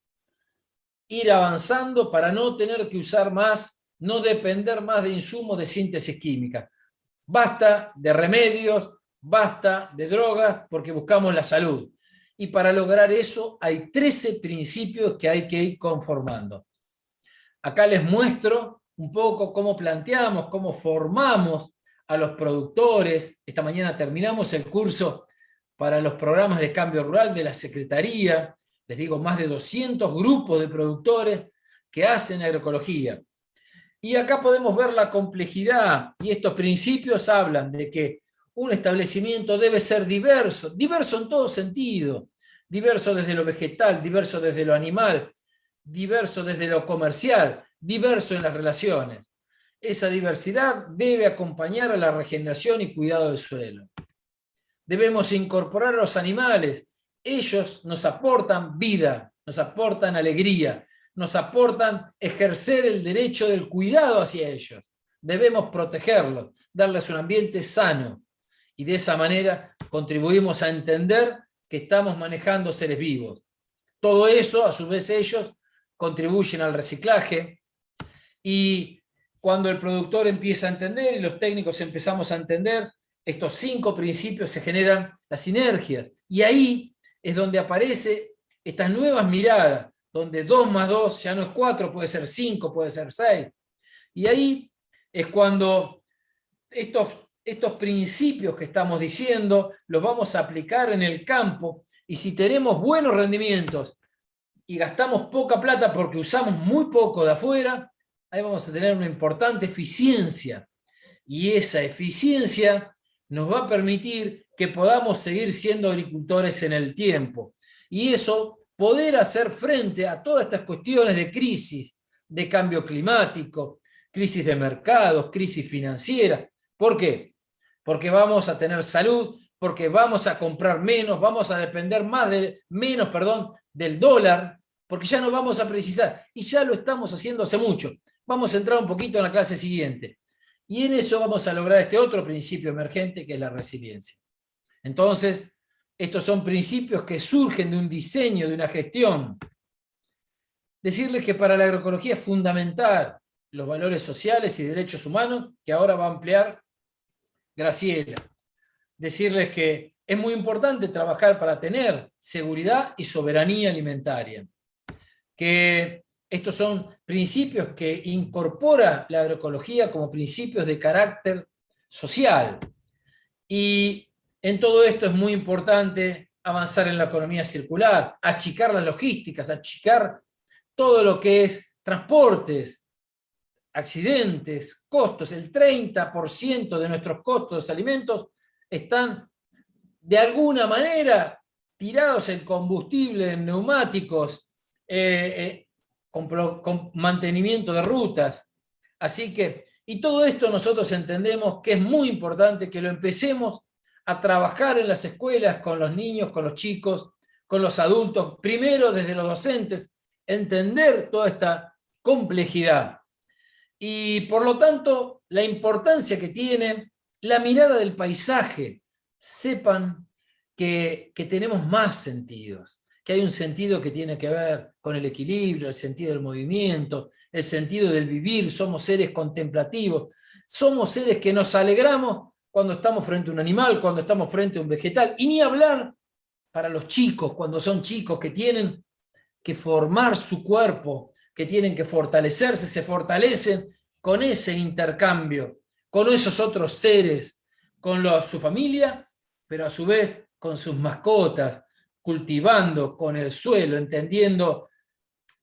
ir avanzando para no tener que usar más, no depender más de insumos de síntesis química. Basta de remedios, basta de drogas, porque buscamos la salud. Y para lograr eso hay 13 principios que hay que ir conformando. Acá les muestro un poco cómo planteamos, cómo formamos a los productores. Esta mañana terminamos el curso para los programas de cambio rural de la Secretaría. Les digo, más de 200 grupos de productores que hacen agroecología. Y acá podemos ver la complejidad, y estos principios hablan de que un establecimiento debe ser diverso, diverso en todo sentido, diverso desde lo vegetal, diverso desde lo animal, diverso desde lo comercial, diverso en las relaciones. Esa diversidad debe acompañar a la regeneración y cuidado del suelo. Debemos incorporar a los animales. Ellos nos aportan vida, nos aportan alegría, nos aportan ejercer el derecho del cuidado hacia ellos. Debemos protegerlos, darles un ambiente sano. Y de esa manera contribuimos a entender que estamos manejando seres vivos. Todo eso, a su vez, ellos contribuyen al reciclaje. Y cuando el productor empieza a entender y los técnicos empezamos a entender, estos 5 principios se generan las sinergias. Y ahí es donde aparecen estas nuevas miradas, donde 2 más 2 ya no es 4, puede ser 5, puede ser 6. Y ahí es cuando estos principios que estamos diciendo los vamos a aplicar en el campo, y si tenemos buenos rendimientos y gastamos poca plata porque usamos muy poco de afuera, ahí vamos a tener una importante eficiencia. Y esa eficiencia nos va a permitir que podamos seguir siendo agricultores en el tiempo. Y eso, poder hacer frente a todas estas cuestiones de crisis, de cambio climático, crisis de mercados, crisis financiera. ¿Por qué? Porque vamos a tener salud, porque vamos a comprar menos, vamos a depender menos del dólar, porque ya no vamos a precisar, y ya lo estamos haciendo hace mucho. Vamos a entrar un poquito en la clase siguiente. Y en eso vamos a lograr este otro principio emergente, que es la resiliencia. Entonces, estos son principios que surgen de un diseño, de una gestión. Decirles que para la agroecología es fundamental los valores sociales y derechos humanos, que ahora va a ampliar Graciela. Decirles que es muy importante trabajar para tener seguridad y soberanía alimentaria. Que estos son principios que incorpora la agroecología como principios de carácter social. Y en todo esto es muy importante avanzar en la economía circular, achicar las logísticas, achicar todo lo que es transportes, accidentes, costos. El 30% de nuestros costos de alimentos están de alguna manera tirados en combustible, en neumáticos, con mantenimiento de rutas. Así que, y todo esto nosotros entendemos que es muy importante que lo empecemos a trabajar en las escuelas, con los niños, con los chicos, con los adultos, primero desde los docentes, entender toda esta complejidad. Y por lo tanto, la importancia que tiene la mirada del paisaje. Sepan que tenemos más sentidos, que hay un sentido que tiene que ver con el equilibrio, el sentido del movimiento, el sentido del vivir. Somos seres contemplativos, somos seres que nos alegramos cuando estamos frente a un animal, cuando estamos frente a un vegetal, y ni hablar para los chicos, cuando son chicos que tienen que formar su cuerpo, que tienen que fortalecerse, se fortalecen con ese intercambio, con esos otros seres, con su familia, pero a su vez con sus mascotas, cultivando con el suelo, entendiendo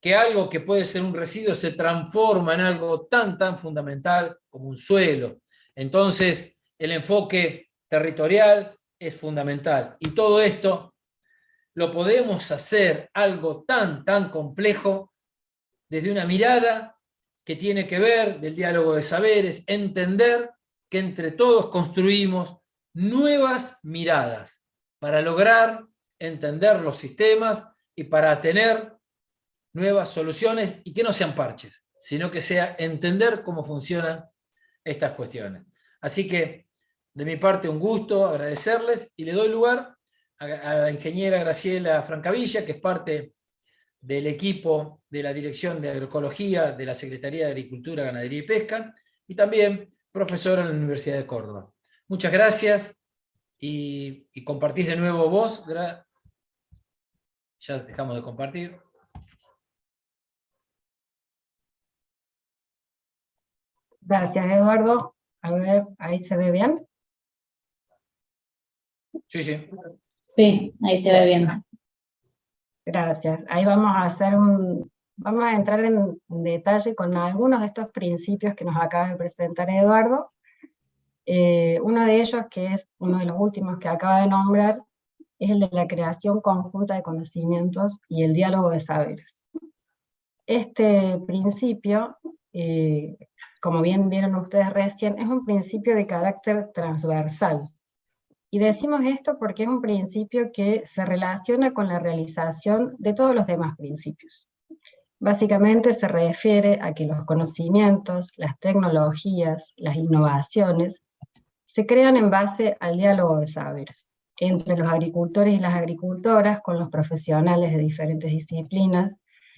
que algo que puede ser un residuo se transforma en algo tan fundamental como un suelo. Entonces, el enfoque territorial es fundamental. Y todo esto lo podemos hacer algo tan complejo desde una mirada que tiene que ver del diálogo de saberes, entender que entre todos construimos nuevas miradas para lograr entender los sistemas y para tener nuevas soluciones, y que no sean parches, sino que sea entender cómo funcionan estas cuestiones. Así que, de mi parte, un gusto, agradecerles, y le doy lugar a la ingeniera Graciela Francavilla, que es parte del equipo de la Dirección de Agroecología de la Secretaría de Agricultura, Ganadería y Pesca, y también profesora en la Universidad de Córdoba. Muchas gracias, y compartís de nuevo vos. Ya dejamos de compartir. Gracias, Eduardo. A ver, ¿ahí se ve bien? Sí, sí. Sí, ahí se ve bien. Gracias. Ahí vamos a entrar en detalle con algunos de estos principios que nos acaba de presentar Eduardo. Uno de ellos, que es uno de los últimos que acaba de nombrar, es el de la creación conjunta de conocimientos y el diálogo de saberes. Este principio, como bien vieron ustedes recién, es un principio de carácter transversal. Y decimos esto porque es un principio que se relaciona con la realización de todos los demás principios. Básicamente se refiere a que los conocimientos, las tecnologías, las innovaciones, se crean en base al diálogo de saberes, entre los agricultores y las agricultoras, con los profesionales de diferentes disciplinas,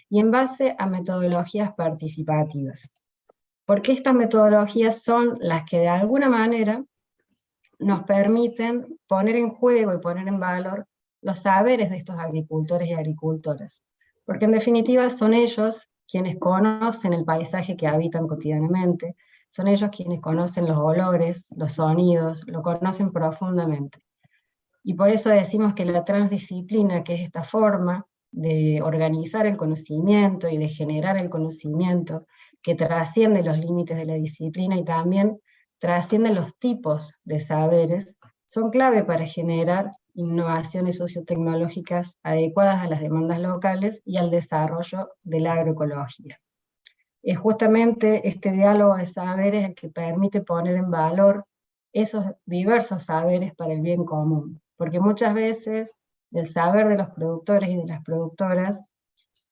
y en base a metodologías participativas. Porque estas metodologías son las que de alguna manera nos permiten poner en juego y poner en valor los saberes de estos agricultores y agricultoras. Porque en definitiva son ellos quienes conocen el paisaje que habitan cotidianamente, son ellos quienes conocen los olores, los sonidos, lo conocen profundamente. Y por eso decimos que la transdisciplina, que es esta forma de organizar el conocimiento y de generar el conocimiento, que trasciende los límites de la disciplina y también trasciende los tipos de saberes, son clave para generar innovaciones sociotecnológicas adecuadas a las demandas locales y al desarrollo de la agroecología. Es justamente este diálogo de saberes el que permite poner en valor esos diversos saberes para el bien común, porque muchas veces el saber de los productores y de las productoras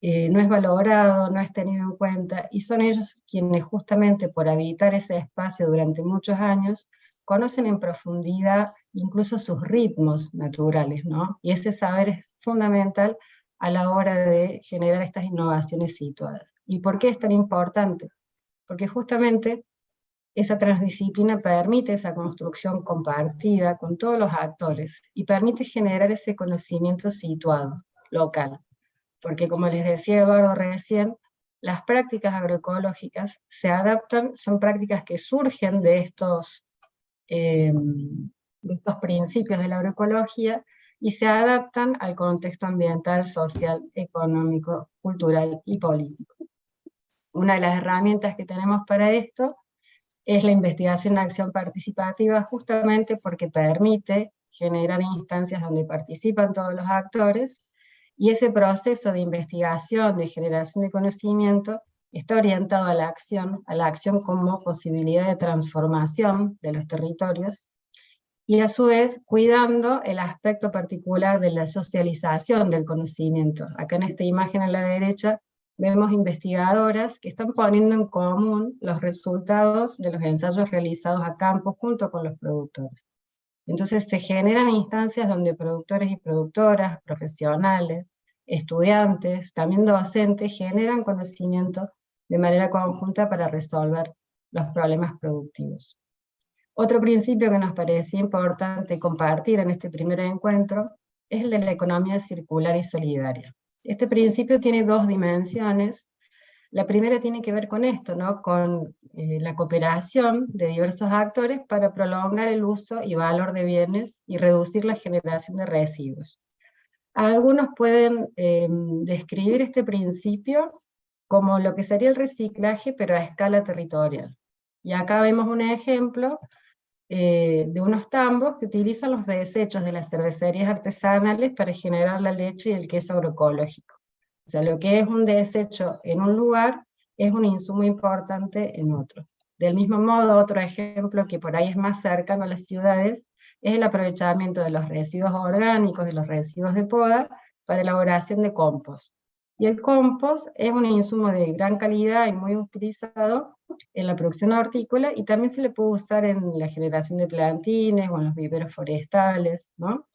no es valorado, no es tenido en cuenta, y son ellos quienes justamente por habitar ese espacio durante muchos años, conocen en profundidad incluso sus ritmos naturales, ¿no? Y ese saber es fundamental a la hora de generar estas innovaciones situadas. ¿Y por qué es tan importante? Porque justamente esa transdisciplina permite esa construcción compartida con todos los actores, y permite generar ese conocimiento situado, local. Porque como les decía Eduardo recién, las prácticas agroecológicas se adaptan, son prácticas que surgen de estos principios de la agroecología, y se adaptan al contexto ambiental, social, económico, cultural y político. Una de las herramientas que tenemos para esto es la investigación en acción participativa, justamente porque permite generar instancias donde participan todos los actores, y ese proceso de investigación, de generación de conocimiento, está orientado a la acción como posibilidad de transformación de los territorios, y a su vez cuidando el aspecto particular de la socialización del conocimiento. Acá en esta imagen a la derecha vemos investigadoras que están poniendo en común los resultados de los ensayos realizados a campo junto con los productores. Entonces se generan instancias donde productores y productoras, profesionales, estudiantes, también docentes, generan conocimiento de manera conjunta para resolver los problemas productivos. Otro principio que nos parecía importante compartir en este primer encuentro es el de la economía circular y solidaria. Este principio tiene dos dimensiones. La primera tiene que ver con esto, ¿no? Con la cooperación de diversos actores para prolongar el uso y valor de bienes y reducir la generación de residuos. Algunos pueden describir este principio como lo que sería el reciclaje, pero a escala territorial. Y acá vemos un ejemplo de unos tambos que utilizan los desechos de las cervecerías artesanales para generar la leche y el queso agroecológico. O sea, lo que es un desecho en un lugar es un insumo importante en otro. Del mismo modo, otro ejemplo que por ahí es más cercano a las ciudades es el aprovechamiento de los residuos orgánicos y los residuos de poda para elaboración de compost. Y el compost es un insumo de gran calidad y muy utilizado en la producción hortícola, y también se le puede usar en la generación de plantines o en los viveros forestales, ¿no?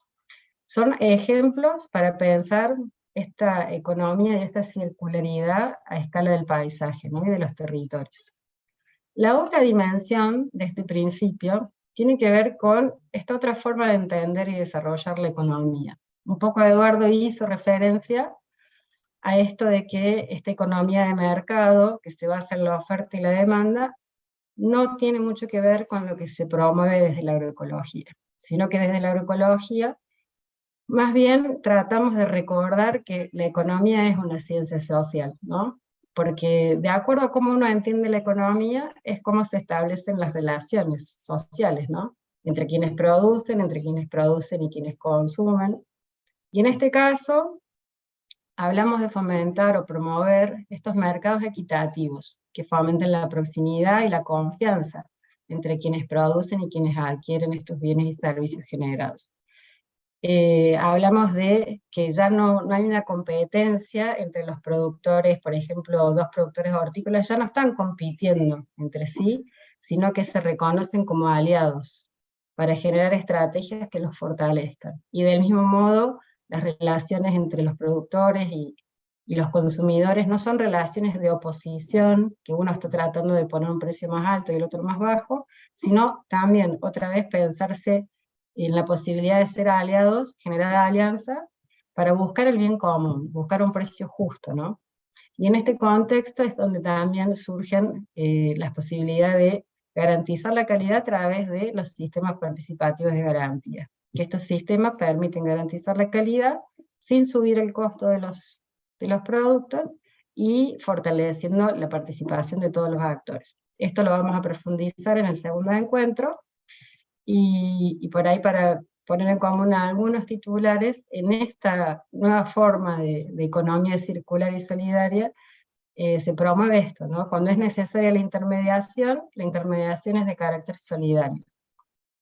Son ejemplos para pensar esta economía y esta circularidad a escala del paisaje, ¿no? Y de los territorios. La otra dimensión de este principio tiene que ver con esta otra forma de entender y desarrollar la economía, Un poco Eduardo hizo referencia a esto de que esta economía de mercado, que se basa en la oferta y la demanda, no tiene mucho que ver con lo que se promueve desde la agroecología, sino que desde la agroecología, más bien tratamos de recordar que la economía es una ciencia social, ¿no? Porque de acuerdo a cómo uno entiende la economía, es cómo se establecen las relaciones sociales, ¿no? Entre quienes producen y quienes consumen. Y en este caso, hablamos de fomentar o promover estos mercados equitativos, que fomenten la proximidad y la confianza entre quienes producen y quienes adquieren estos bienes y servicios generados. Hablamos de que ya no hay una competencia entre los productores, por ejemplo, dos productores hortícolas ya no están compitiendo entre sí, sino que se reconocen como aliados para generar estrategias que los fortalezcan. Y del mismo modo, las relaciones entre los productores y los consumidores no son relaciones de oposición, que uno está tratando de poner un precio más alto y el otro más bajo, sino también, otra vez, pensarse en la posibilidad de ser aliados, generar alianzas, para buscar el bien común, buscar un precio justo, ¿no? Y en este contexto es donde también surgen las posibilidades de garantizar la calidad a través de los sistemas participativos de garantía. Que estos sistemas permiten garantizar la calidad sin subir el costo de los productos y fortaleciendo la participación de todos los actores. Esto lo vamos a profundizar en el segundo encuentro, y por ahí para poner en común algunos titulares, en esta nueva forma de economía circular y solidaria, se promueve esto, ¿no? Cuando es necesaria la intermediación es de carácter solidario.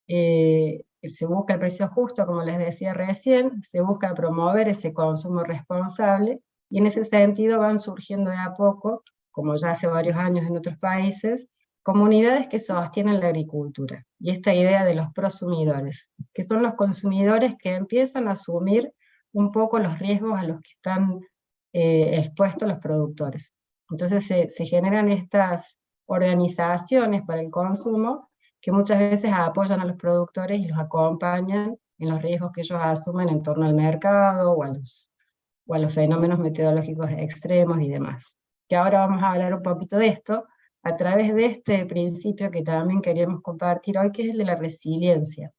Se busca el precio justo, como les decía recién, se busca promover ese consumo responsable, y en ese sentido van surgiendo de a poco, como ya hace varios años en otros países, comunidades que sostienen la agricultura, y esta idea de los prosumidores, que son los consumidores que empiezan a asumir un poco los riesgos a los que están expuestos los productores. Entonces se generan estas organizaciones para el consumo, que muchas veces apoyan a los productores y los acompañan en los riesgos que ellos asumen en torno al mercado o a los fenómenos meteorológicos extremos y demás. Que ahora vamos a hablar un poquito de esto, a través de este principio que también queríamos compartir hoy, que es el de la resiliencia.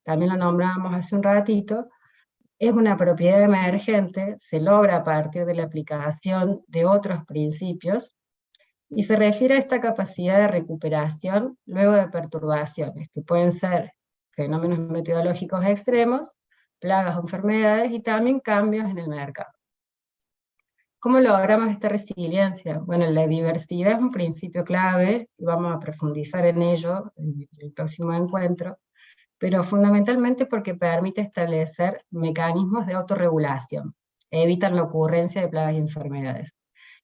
También lo nombrábamos hace un ratito. Es una propiedad emergente, se logra a partir de la aplicación de otros principios, y se refiere a esta capacidad de recuperación luego de perturbaciones, que pueden ser fenómenos meteorológicos extremos, plagas o enfermedades, y también cambios en el mercado. ¿Cómo logramos esta resiliencia? Bueno, la diversidad es un principio clave, y vamos a profundizar en ello en el próximo encuentro, pero fundamentalmente porque permite establecer mecanismos de autorregulación, evitan la ocurrencia de plagas y enfermedades.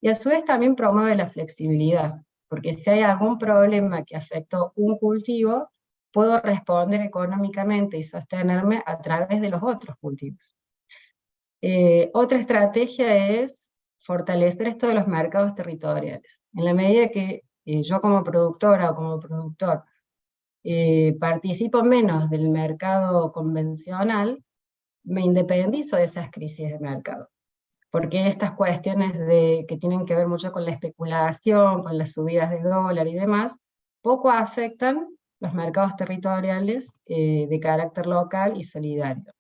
Y a su vez también promueve la flexibilidad, porque si hay algún problema que afectó un cultivo, puedo responder económicamente y sostenerme a través de los otros cultivos. Otra estrategia es fortalecer esto de los mercados territoriales. En la medida que yo como productora o como productor participo menos del mercado convencional, me independizo de esas crisis de mercado. Porque estas cuestiones que tienen que ver mucho con la especulación, con las subidas de dólar y demás, poco afectan los mercados territoriales de carácter local y solidario.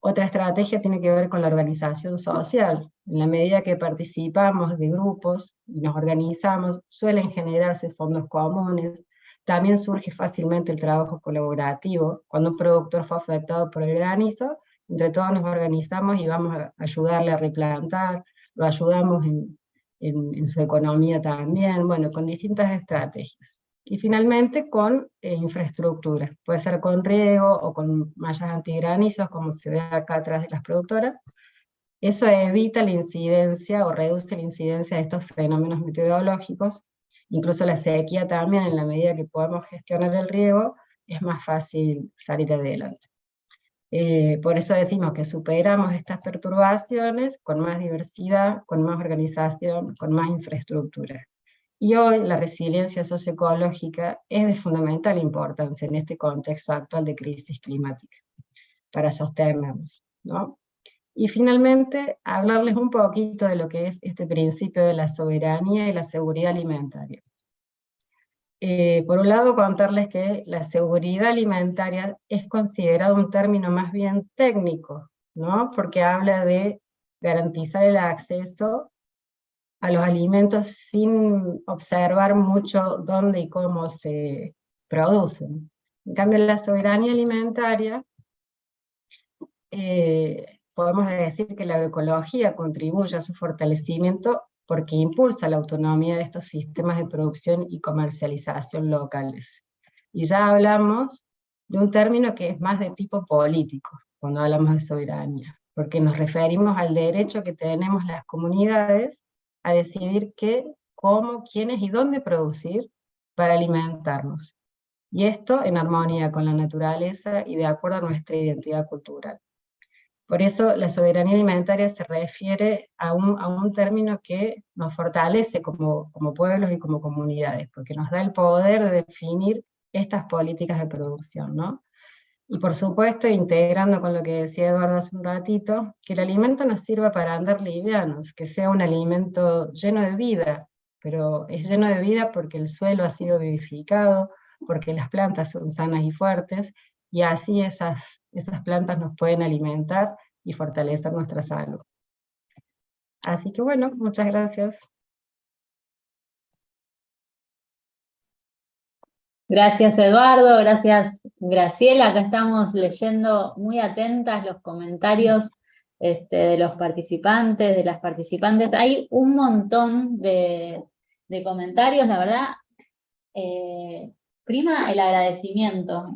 Otra estrategia tiene que ver con la organización social. En la medida que participamos de grupos y nos organizamos, suelen generarse fondos comunes. También surge fácilmente el trabajo colaborativo. Cuando un productor fue afectado por el granizo, entre todos nos organizamos y vamos a ayudarle a replantar, lo ayudamos en su economía también, bueno, con distintas estrategias. Y finalmente con infraestructura, puede ser con riego o con mallas antigranizos, como se ve acá atrás de las productoras. Eso evita la incidencia o reduce la incidencia de estos fenómenos meteorológicos, incluso la sequía también. En la medida que podemos gestionar el riego, es más fácil salir adelante. Por eso decimos que superamos estas perturbaciones con más diversidad, con más organización, con más infraestructura. Y hoy la resiliencia socioecológica es de fundamental importancia en este contexto actual de crisis climática, para sostenernos, ¿no? Y finalmente, hablarles un poquito de lo que es este principio de la soberanía y la seguridad alimentaria. Por un lado, contarles que la seguridad alimentaria es considerado un término más bien técnico, ¿no? Porque habla de garantizar el acceso a los alimentos sin observar mucho dónde y cómo se producen. En cambio, la soberanía alimentaria, podemos decir que la agroecología contribuye a su fortalecimiento porque impulsa la autonomía de estos sistemas de producción y comercialización locales. Y ya hablamos de un término que es más de tipo político, cuando hablamos de soberanía, porque nos referimos al derecho que tenemos las comunidades a decidir qué, cómo, quiénes y dónde producir para alimentarnos. Y esto en armonía con la naturaleza y de acuerdo a nuestra identidad cultural. Por eso la soberanía alimentaria se refiere a un término que nos fortalece como pueblos y como comunidades, porque nos da el poder de definir estas políticas de producción, ¿no? Y por supuesto, integrando con lo que decía Eduardo hace un ratito, que el alimento nos sirva para andar livianos, que sea un alimento lleno de vida, pero es lleno de vida porque el suelo ha sido vivificado, porque las plantas son sanas y fuertes, y así esas plantas nos pueden alimentar y fortalecer nuestra salud. Así que bueno, muchas gracias. Gracias Eduardo, gracias Graciela, acá estamos leyendo muy atentas los comentarios de los participantes, de las participantes. Hay un montón de comentarios, la verdad. Prima el agradecimiento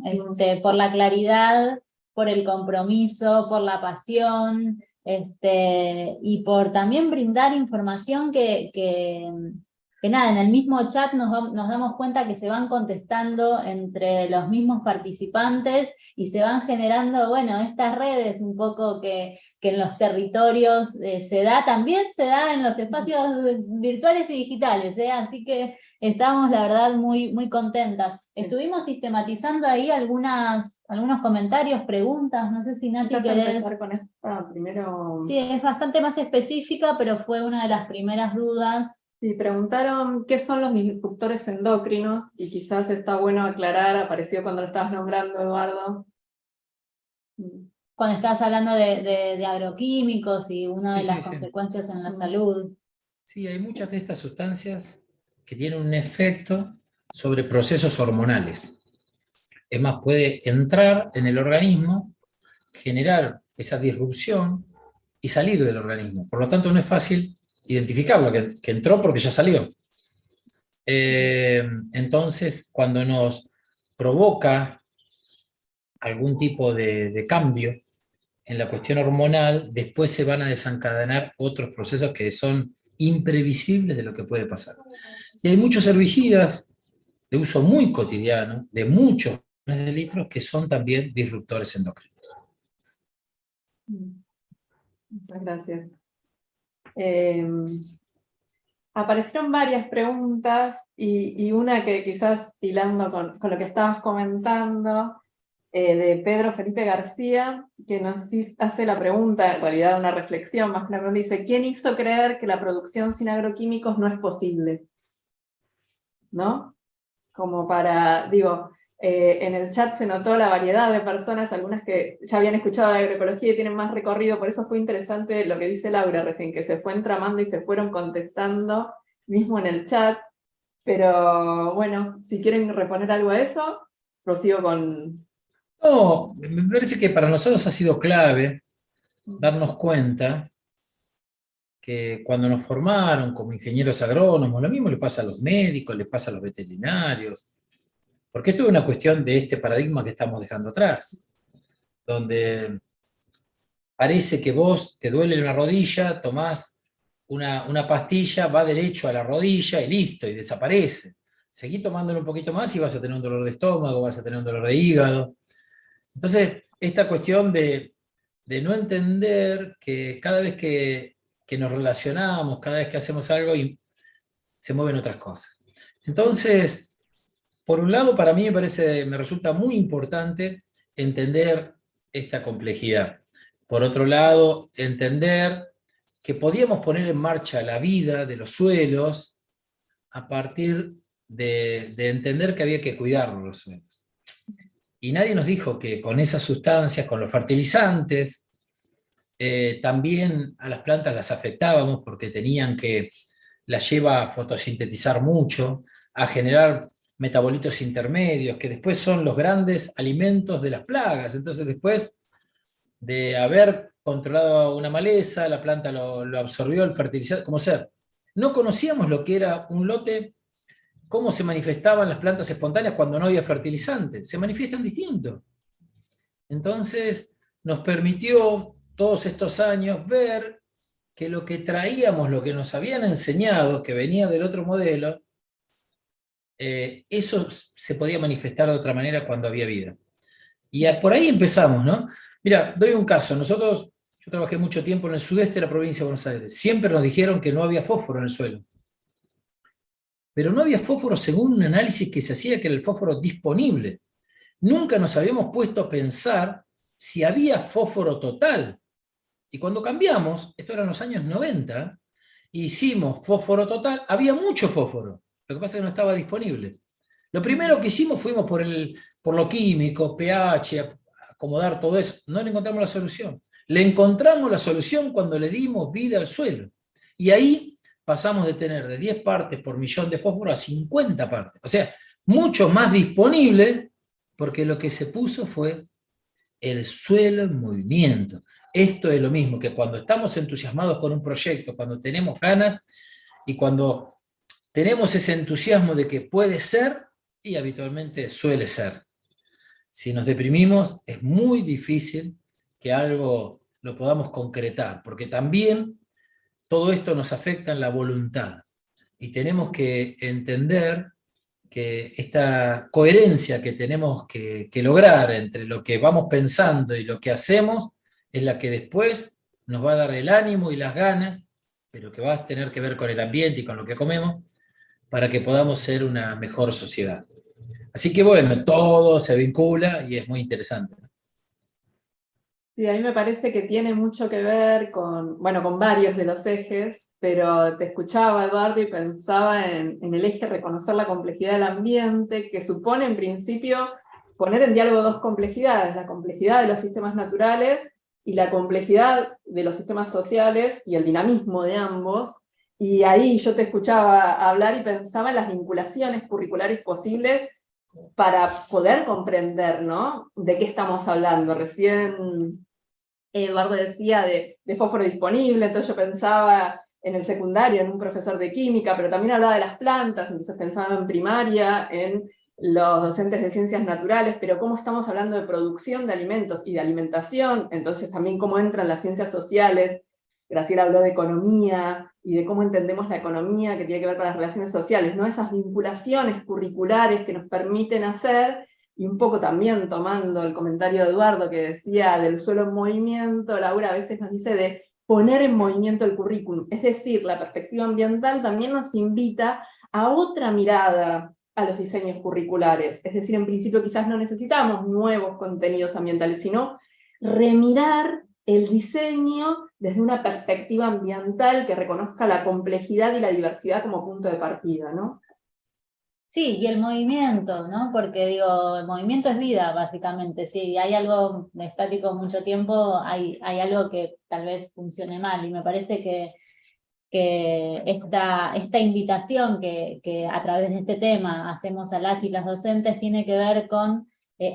por la claridad, por el compromiso, por la pasión, y por también brindar información que nada, en el mismo chat nos damos cuenta que se van contestando entre los mismos participantes y se van generando, bueno, estas redes un poco que en los territorios también se da en los espacios virtuales y digitales, así que estamos, la verdad, muy, muy contentas. Sí. Estuvimos sistematizando ahí algunos comentarios, preguntas, no sé si Nati querés empezar con esta primero. Sí, es bastante más específica, pero fue una de las primeras dudas. Sí, preguntaron qué son los disruptores endocrinos, y quizás está bueno aclarar, apareció cuando lo estabas nombrando, Eduardo. Cuando estabas hablando de agroquímicos y una de las consecuencias en la salud. Sí, hay muchas de estas sustancias que tienen un efecto sobre procesos hormonales. Es más, puede entrar en el organismo, generar esa disrupción y salir del organismo. Por lo tanto, no es fácil identificarlo, que entró porque ya salió. Entonces, cuando nos provoca algún tipo de cambio en la cuestión hormonal, después se van a desencadenar otros procesos que son imprevisibles de lo que puede pasar. Y hay muchos herbicidas de uso muy cotidiano, de muchos millones de litros, que son también disruptores endocrinos. Muchas gracias. Aparecieron varias preguntas y una que quizás hilando con lo que estabas comentando, de Pedro Felipe García, que nos hace la pregunta, en realidad una reflexión más que una pregunta, dice: ¿quién hizo creer que la producción sin agroquímicos no es posible? ¿No? Como para, en el chat se notó la variedad de personas, algunas que ya habían escuchado de agroecología y tienen más recorrido, por eso fue interesante lo que dice Laura recién, que se fue entramando y se fueron contestando mismo en el chat. Pero bueno, si quieren reponer algo a eso, prosigo con... No, me parece que para nosotros ha sido clave darnos cuenta que cuando nos formaron como ingenieros agrónomos, lo mismo le pasa a los médicos, le pasa a los veterinarios, porque esto es una cuestión de este paradigma que estamos dejando atrás, donde parece que vos te duele la rodilla, tomás una pastilla, va derecho a la rodilla y listo, y desaparece. Seguí tomándolo un poquito más y vas a tener un dolor de estómago, vas a tener un dolor de hígado. Entonces, esta cuestión de no entender que cada vez que nos relacionamos, cada vez que hacemos algo, y se mueven otras cosas. Entonces, por un lado, para mí me resulta muy importante entender esta complejidad. Por otro lado, entender que podíamos poner en marcha la vida de los suelos a partir de entender que había que cuidar los suelos. Y nadie nos dijo que con esas sustancias, con los fertilizantes, también a las plantas las afectábamos porque tenían que, las lleva a fotosintetizar mucho, a generar metabolitos intermedios, que después son los grandes alimentos de las plagas. Entonces después de haber controlado una maleza, la planta lo absorbió, el fertilizante, como ser. No conocíamos lo que era un lote, cómo se manifestaban las plantas espontáneas cuando no había fertilizante. Se manifiestan distintos. Entonces nos permitió todos estos años ver que lo que traíamos, lo que nos habían enseñado, que venía del otro modelo, eso se podía manifestar de otra manera cuando había vida. Y por ahí empezamos, ¿no? Mira, doy un caso. Yo trabajé mucho tiempo en el sudeste de la provincia de Buenos Aires. Siempre nos dijeron que no había fósforo en el suelo. Pero no había fósforo según un análisis que se hacía, que era el fósforo disponible. Nunca nos habíamos puesto a pensar si había fósforo total. Y cuando cambiamos, esto era en los años 90, hicimos fósforo total, había mucho fósforo. Lo que pasa es que no estaba disponible. Lo primero que hicimos fuimos por lo químico, pH, acomodar todo eso. No le encontramos la solución. Le encontramos la solución cuando le dimos vida al suelo. Y ahí pasamos de tener de 10 partes por millón de fósforo a 50 partes. O sea, mucho más disponible, porque lo que se puso fue el suelo en movimiento. Esto es lo mismo que cuando estamos entusiasmados con un proyecto, cuando tenemos ganas y cuando tenemos ese entusiasmo de que puede ser, y habitualmente suele ser. Si nos deprimimos, es muy difícil que algo lo podamos concretar, porque también todo esto nos afecta en la voluntad. Y tenemos que entender que esta coherencia que tenemos que lograr entre lo que vamos pensando y lo que hacemos es la que después nos va a dar el ánimo y las ganas, pero que va a tener que ver con el ambiente y con lo que comemos, para que podamos ser una mejor sociedad. Así que bueno, todo se vincula y es muy interesante. Sí, a mí me parece que tiene mucho que ver con, bueno, con varios de los ejes, pero te escuchaba, Eduardo, y pensaba en el eje reconocer la complejidad del ambiente, que supone en principio poner en diálogo dos complejidades, la complejidad de los sistemas naturales y la complejidad de los sistemas sociales y el dinamismo de ambos. Y ahí yo te escuchaba hablar y pensaba en las vinculaciones curriculares posibles para poder comprender, ¿no?, de qué estamos hablando. Recién Eduardo decía de fósforo disponible, entonces yo pensaba en el secundario, en un profesor de química, pero también hablaba de las plantas, entonces pensaba en primaria, en los docentes de ciencias naturales, pero cómo estamos hablando de producción de alimentos y de alimentación, entonces también cómo entran las ciencias sociales. Graciela habló de economía y de cómo entendemos la economía que tiene que ver con las relaciones sociales, ¿no? Esas vinculaciones curriculares que nos permiten hacer, y un poco también tomando el comentario de Eduardo que decía del suelo en movimiento, Laura a veces nos dice de poner en movimiento el currículum, es decir, la perspectiva ambiental también nos invita a otra mirada a los diseños curriculares, es decir, en principio quizás no necesitamos nuevos contenidos ambientales, sino remirar el diseño desde una perspectiva ambiental que reconozca la complejidad y la diversidad como punto de partida, ¿no? Sí, y el movimiento, ¿no? Porque digo, el movimiento es vida, básicamente. Si hay algo estático mucho tiempo, hay algo que tal vez funcione mal. Y me parece que esta invitación que a través de este tema hacemos a las y las docentes tiene que ver con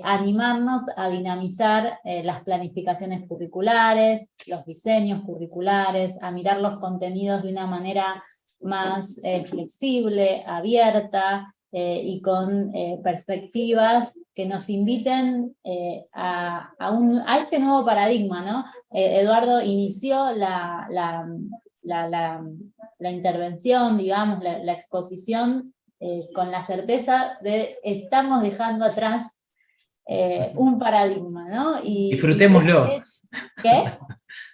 animarnos a dinamizar las planificaciones curriculares, los diseños curriculares, a mirar los contenidos de una manera más flexible, abierta, y con perspectivas que nos inviten a este nuevo paradigma, ¿no? Eduardo inició la intervención, digamos, la exposición, con la certeza de estamos dejando atrás un paradigma, ¿no? Disfrutémoslo. ¿Qué?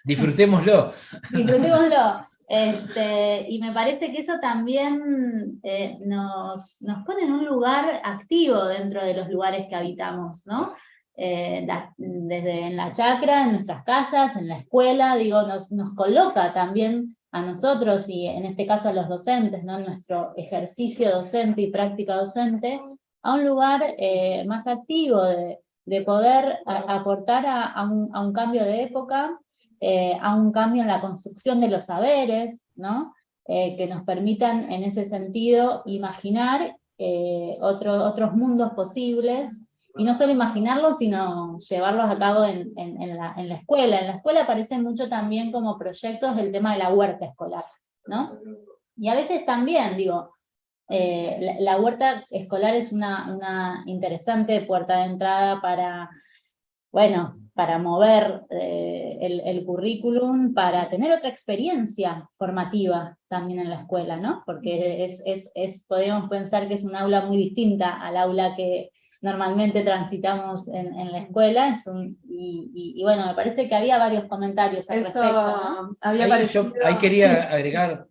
Disfrutémoslo. Disfrutémoslo. Y me parece que eso también nos pone en un lugar activo dentro de los lugares que habitamos, ¿no? desde en la chacra, en nuestras casas, en la escuela, digo, nos coloca también a nosotros, y en este caso a los docentes, ¿no? En nuestro ejercicio docente y práctica docente, a un lugar más activo de poder aportar a un cambio de época, a un cambio en la construcción de los saberes, ¿no? Que nos permitan en ese sentido imaginar otros mundos posibles, y no solo imaginarlos, sino llevarlos a cabo en la escuela. En la escuela aparecen mucho también como proyectos el tema de la huerta escolar, ¿no? Y a veces también, digo, la huerta escolar es una interesante puerta de entrada para, bueno, para mover el currículum, para tener otra experiencia formativa también en la escuela, ¿no? Porque podemos pensar que es un aula muy distinta al aula que normalmente transitamos en la escuela, y bueno, me parece que había varios comentarios al respecto, ¿no? Había Ahí, parecido... ahí quería agregar,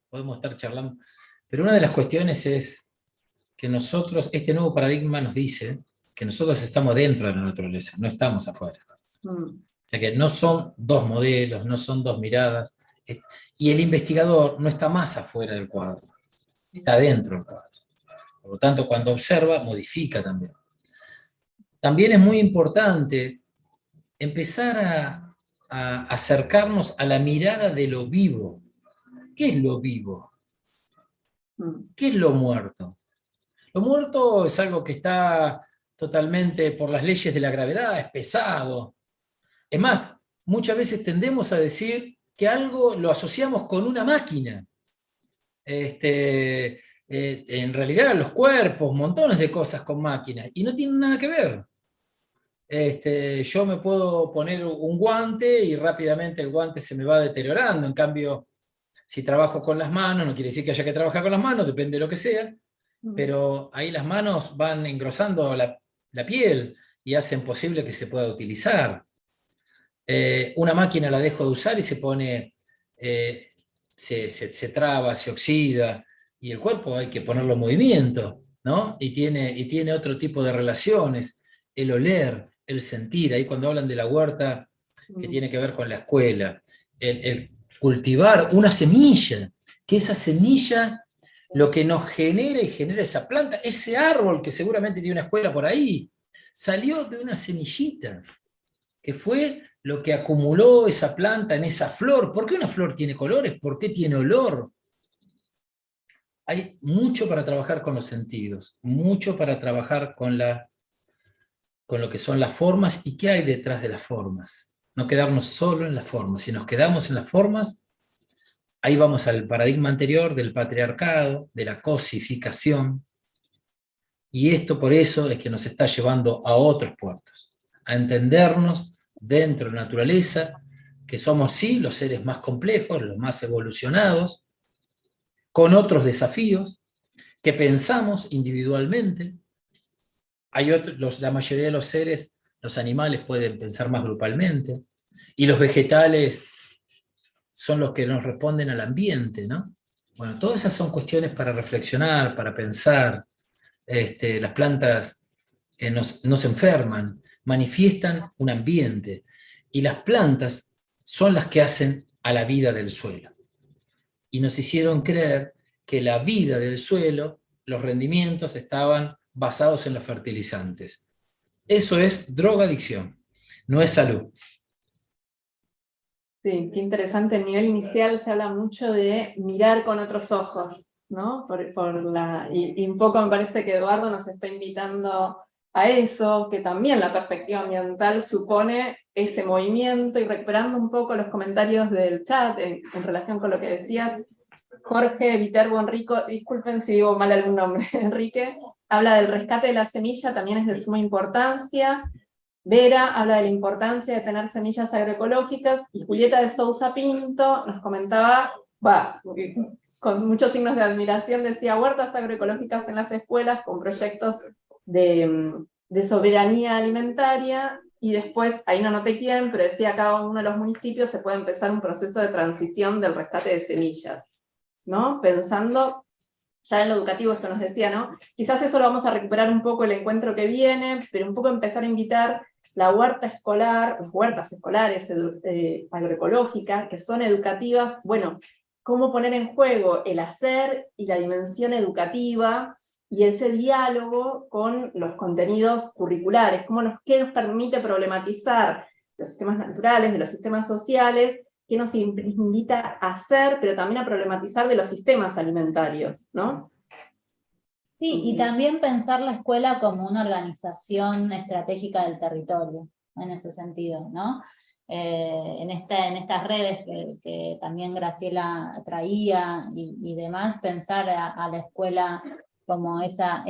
podemos estar charlando, pero una de las cuestiones es que nosotros, este nuevo paradigma nos dice que nosotros estamos dentro de la naturaleza, no estamos afuera. O sea que no son dos modelos, no son dos miradas, y el investigador no está más afuera del cuadro, está dentro del cuadro. Por lo tanto, cuando observa, modifica también. También es muy importante empezar a acercarnos a la mirada de lo vivo. ¿Qué es lo vivo? ¿Qué es lo muerto? Lo muerto es algo que está totalmente por las leyes de la gravedad, es pesado. Es más, muchas veces tendemos a decir que algo lo asociamos con una máquina. En realidad los cuerpos, montones de cosas con máquinas, y no tienen nada que ver. Yo me puedo poner un guante y rápidamente el guante se me va deteriorando. En cambio, si trabajo con las manos, no quiere decir que haya que trabajar con las manos, depende de lo que sea, pero ahí las manos van engrosando la piel y hacen posible que se pueda utilizar. Una máquina la dejo de usar y se pone, se traba, se oxida, y el cuerpo hay que ponerlo en movimiento, ¿no? Y tiene otro tipo de relaciones, el oler, el sentir, ahí cuando hablan de la huerta, que tiene que ver con la escuela, el cultivar una semilla, que esa semilla lo que nos genera y genera esa planta, ese árbol que seguramente tiene una escuela por ahí, salió de una semillita, que fue lo que acumuló esa planta en esa flor. ¿Por qué una flor tiene colores? ¿Por qué tiene olor? Hay mucho para trabajar con los sentidos, mucho para trabajar con lo que son las formas y qué hay detrás de las formas. No quedarnos solo en las formas. Si nos quedamos en las formas, ahí vamos al paradigma anterior del patriarcado, de la cosificación, y esto por eso es que nos está llevando a otros puertos, a entendernos dentro de la naturaleza, que somos sí los seres más complejos, los más evolucionados, con otros desafíos, que pensamos individualmente. La mayoría de los seres, los animales pueden pensar más grupalmente, y los vegetales son los que nos responden al ambiente, ¿no? Bueno, todas esas son cuestiones para reflexionar, para pensar. Las plantas no se enferman, manifiestan un ambiente, y las plantas son las que hacen a la vida del suelo. Y nos hicieron creer que la vida del suelo, los rendimientos estaban basados en los fertilizantes. Eso es drogadicción, no es salud. Sí, qué interesante. El nivel inicial se habla mucho de mirar con otros ojos, ¿no? Y un poco me parece que Eduardo nos está invitando a eso, que también la perspectiva ambiental supone ese movimiento, y recuperando un poco los comentarios del chat en relación con lo que decías, Jorge Viterbo Enrico, disculpen si digo mal algún nombre, Enrique, habla del rescate de la semilla, también es de suma importancia. Vera habla de la importancia de tener semillas agroecológicas, y Julieta de Sousa Pinto nos comentaba, con muchos signos de admiración, decía huertas agroecológicas en las escuelas con proyectos de soberanía alimentaria, y después, ahí no noté quién, pero decía cada uno de los municipios se puede empezar un proceso de transición del rescate de semillas, ¿no? Pensando ya en lo educativo esto nos decía, ¿no? Quizás eso lo vamos a recuperar un poco el encuentro que viene, pero un poco empezar a invitar la huerta escolar, las huertas escolares agroecológicas, que son educativas, bueno, cómo poner en juego el hacer y la dimensión educativa, y ese diálogo con los contenidos curriculares, qué nos permite problematizar los sistemas naturales, de los sistemas sociales, qué nos invita a hacer, pero también a problematizar de los sistemas alimentarios, ¿no? Sí, y también pensar la escuela como una organización estratégica del territorio, en ese sentido, ¿no? En estas redes que también Graciela traía y demás, pensar a la escuela como esa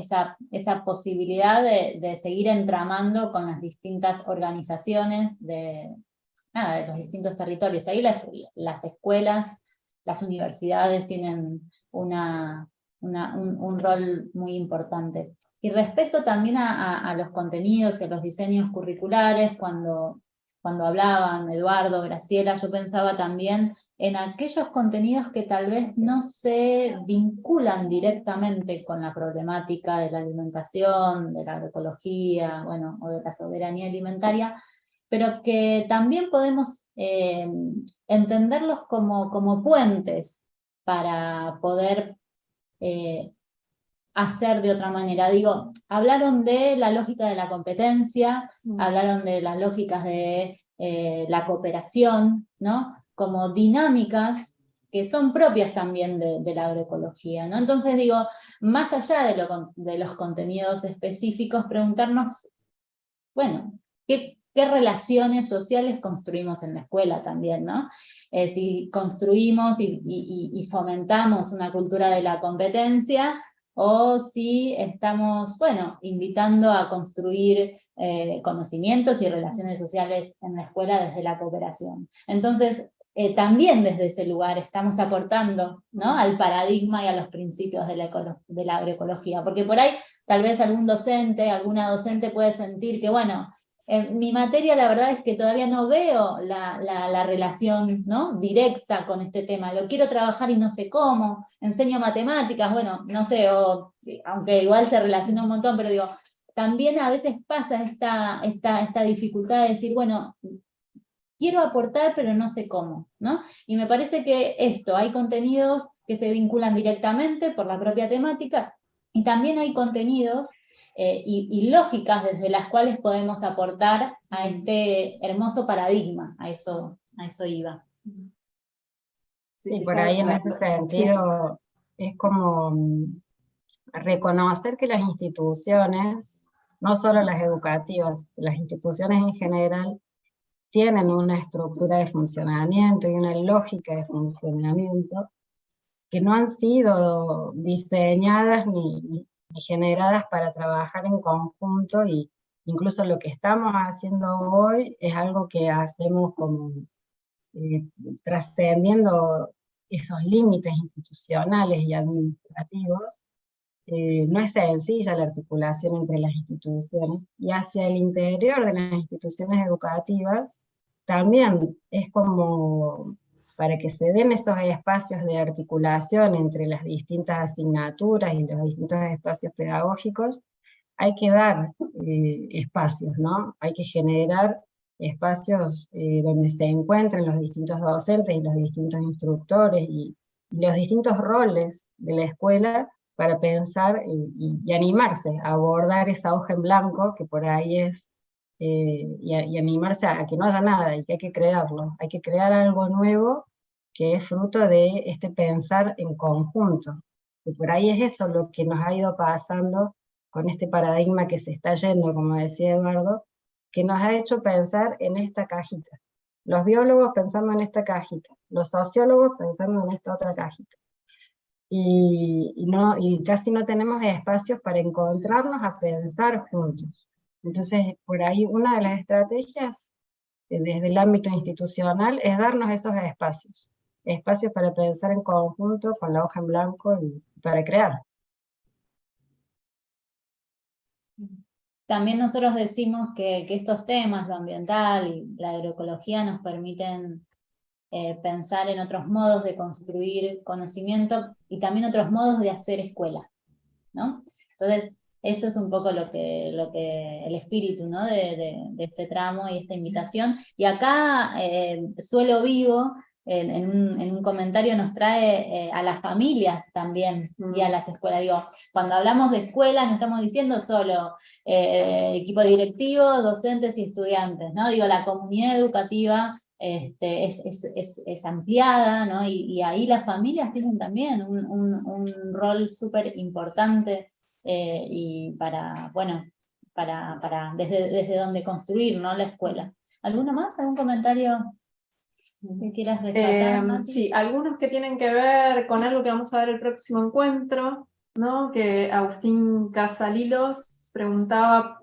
posibilidad de seguir entramando con las distintas organizaciones de los distintos territorios. Ahí las escuelas, las universidades tienen un rol muy importante. Y respecto también a los contenidos y a los diseños curriculares, cuando hablaban Eduardo, Graciela, yo pensaba también en aquellos contenidos que tal vez no se vinculan directamente con la problemática de la alimentación, de la agroecología, bueno, o de la soberanía alimentaria, pero que también podemos entenderlos como puentes para poder hacer de otra manera. Digo, hablaron de la lógica de la competencia, hablaron de las lógicas de la cooperación, ¿no? Como dinámicas que son propias también de la agroecología, ¿no? Entonces digo, más allá de los contenidos específicos, preguntarnos, bueno, ¿qué relaciones sociales construimos en la escuela también, ¿no? Si construimos y fomentamos una cultura de la competencia, o si estamos, bueno, invitando a construir conocimientos y relaciones sociales en la escuela desde la cooperación. Entonces, también desde ese lugar estamos aportando, ¿no?, al paradigma y a los principios de la agroecología, porque por ahí tal vez algún docente, alguna docente puede sentir que, bueno, en mi materia la verdad es que todavía no veo la relación, ¿no?, directa con este tema, lo quiero trabajar y no sé cómo, enseño matemáticas, bueno, no sé, aunque igual se relaciona un montón, pero digo, también a veces pasa esta dificultad de decir, bueno, quiero aportar pero no sé cómo, ¿no? Y me parece que hay contenidos que se vinculan directamente por la propia temática, y también hay contenidos y lógicas desde las cuales podemos aportar a este hermoso paradigma, a eso iba. Sí, por ahí en ese sentido es como reconocer que las instituciones, no solo las educativas, las instituciones en general, tienen una estructura de funcionamiento y una lógica de funcionamiento que no han sido diseñadas ni generadas para trabajar en conjunto, y incluso lo que estamos haciendo hoy es algo que hacemos como trascendiendo esos límites institucionales y administrativos. No es sencilla la articulación entre las instituciones, y hacia el interior de las instituciones educativas también es como para que se den esos espacios de articulación entre las distintas asignaturas y los distintos espacios pedagógicos. Hay que dar espacios, ¿no? Hay que generar espacios donde se encuentren los distintos docentes y los distintos instructores y los distintos roles de la escuela, para pensar y animarse a abordar esa hoja en blanco que por ahí es, y animarse a que no haya nada, y que hay que crearlo, hay que crear algo nuevo que es fruto de este pensar en conjunto. Y por ahí es eso lo que nos ha ido pasando con este paradigma que se está yendo, como decía Eduardo, que nos ha hecho pensar en esta cajita. Los biólogos pensando en esta cajita, los sociólogos pensando en esta otra cajita. Y casi no tenemos espacios para encontrarnos a pensar juntos. Entonces, por ahí una de las estrategias desde el ámbito institucional es darnos esos espacios para pensar en conjunto con la hoja en blanco y para crear. También nosotros decimos que estos temas, lo ambiental y la agroecología, nos permiten pensar en otros modos de construir conocimiento y también otros modos de hacer escuela, ¿no? Entonces, eso es un poco el espíritu, ¿no? de este tramo y esta invitación. Y acá, Suelo Vivo, en un comentario nos trae a las familias también y a las escuelas. Digo, cuando hablamos de escuelas no estamos diciendo solo equipo directivo, docentes y estudiantes, ¿no? Digo, la comunidad educativa es ampliada, ¿no? Y ahí las familias tienen también un rol súper importante, y desde donde construir, ¿no? La escuela. ¿Alguno más? ¿Algún comentario que quieras rescatar, Mati? Sí, algunos que tienen que ver con algo que vamos a ver el próximo encuentro, ¿no? Que Agustín Casalilos preguntaba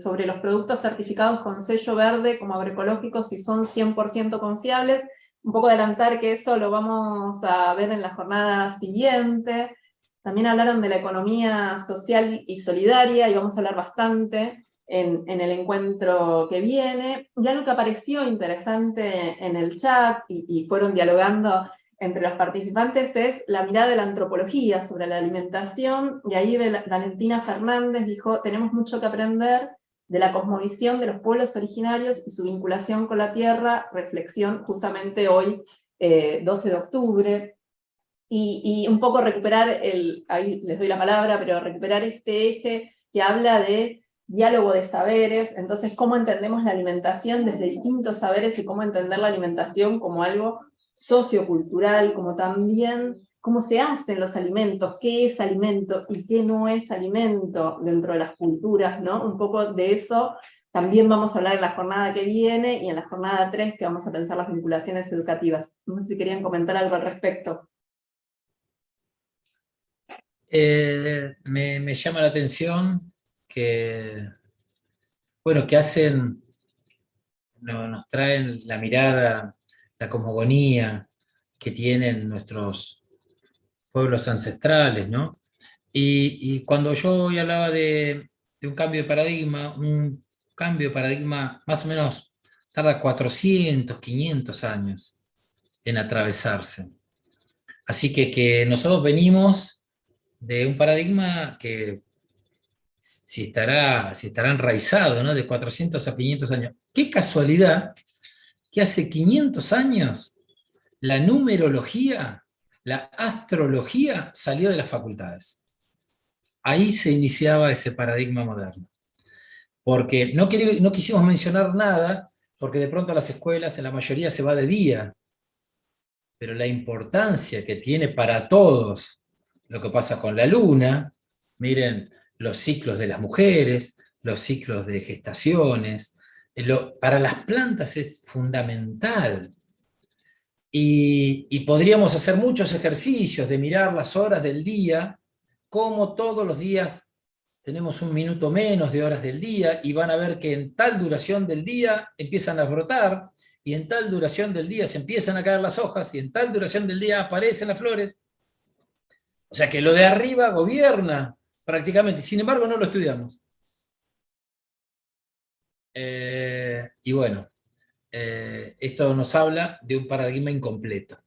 sobre los productos certificados con sello verde como agroecológicos, si son 100% confiables. Un poco adelantar que eso lo vamos a ver en la jornada siguiente. También hablaron de la economía social y solidaria, y vamos a hablar bastante en el encuentro que viene. Y algo que apareció interesante en el chat, y fueron dialogando entre los participantes, es la mirada de la antropología sobre la alimentación, y ahí Valentina Fernández dijo, tenemos mucho que aprender de la cosmovisión de los pueblos originarios y su vinculación con la tierra, reflexión justamente hoy, 12 de octubre, y un poco recuperar, ahí les doy la palabra, pero recuperar este eje que habla de diálogo de saberes. Entonces, cómo entendemos la alimentación desde distintos saberes y cómo entender la alimentación como algo sociocultural, como también cómo se hacen los alimentos, qué es alimento y qué no es alimento dentro de las culturas, ¿no? Un poco de eso también vamos a hablar en la jornada que viene y en la jornada 3, que vamos a pensar las vinculaciones educativas. No sé si querían comentar algo al respecto. Me llama la atención que, bueno, que nos traen la mirada, la cosmogonía que tienen nuestros pueblos ancestrales, ¿no? Y cuando yo hoy hablaba de un cambio de paradigma, más o menos tarda 400, 500 años en atravesarse. Así que nosotros venimos de un paradigma que si estará enraizado, ¿no? De 400 a 500 años. Qué casualidad que hace 500 años la numerología, la astrología salió de las facultades. Ahí se iniciaba ese paradigma moderno. Porque no quisimos mencionar nada, porque de pronto a las escuelas en la mayoría se va de día, pero la importancia que tiene para todos lo que pasa con la luna, miren los ciclos de las mujeres, los ciclos de gestaciones, para las plantas es fundamental. Y podríamos hacer muchos ejercicios de mirar las horas del día, como todos los días tenemos un minuto menos de horas del día, y van a ver que en tal duración del día empiezan a brotar, y en tal duración del día se empiezan a caer las hojas, y en tal duración del día aparecen las flores. O sea que lo de arriba gobierna prácticamente, sin embargo no lo estudiamos. Y bueno, esto nos habla de un paradigma incompleto.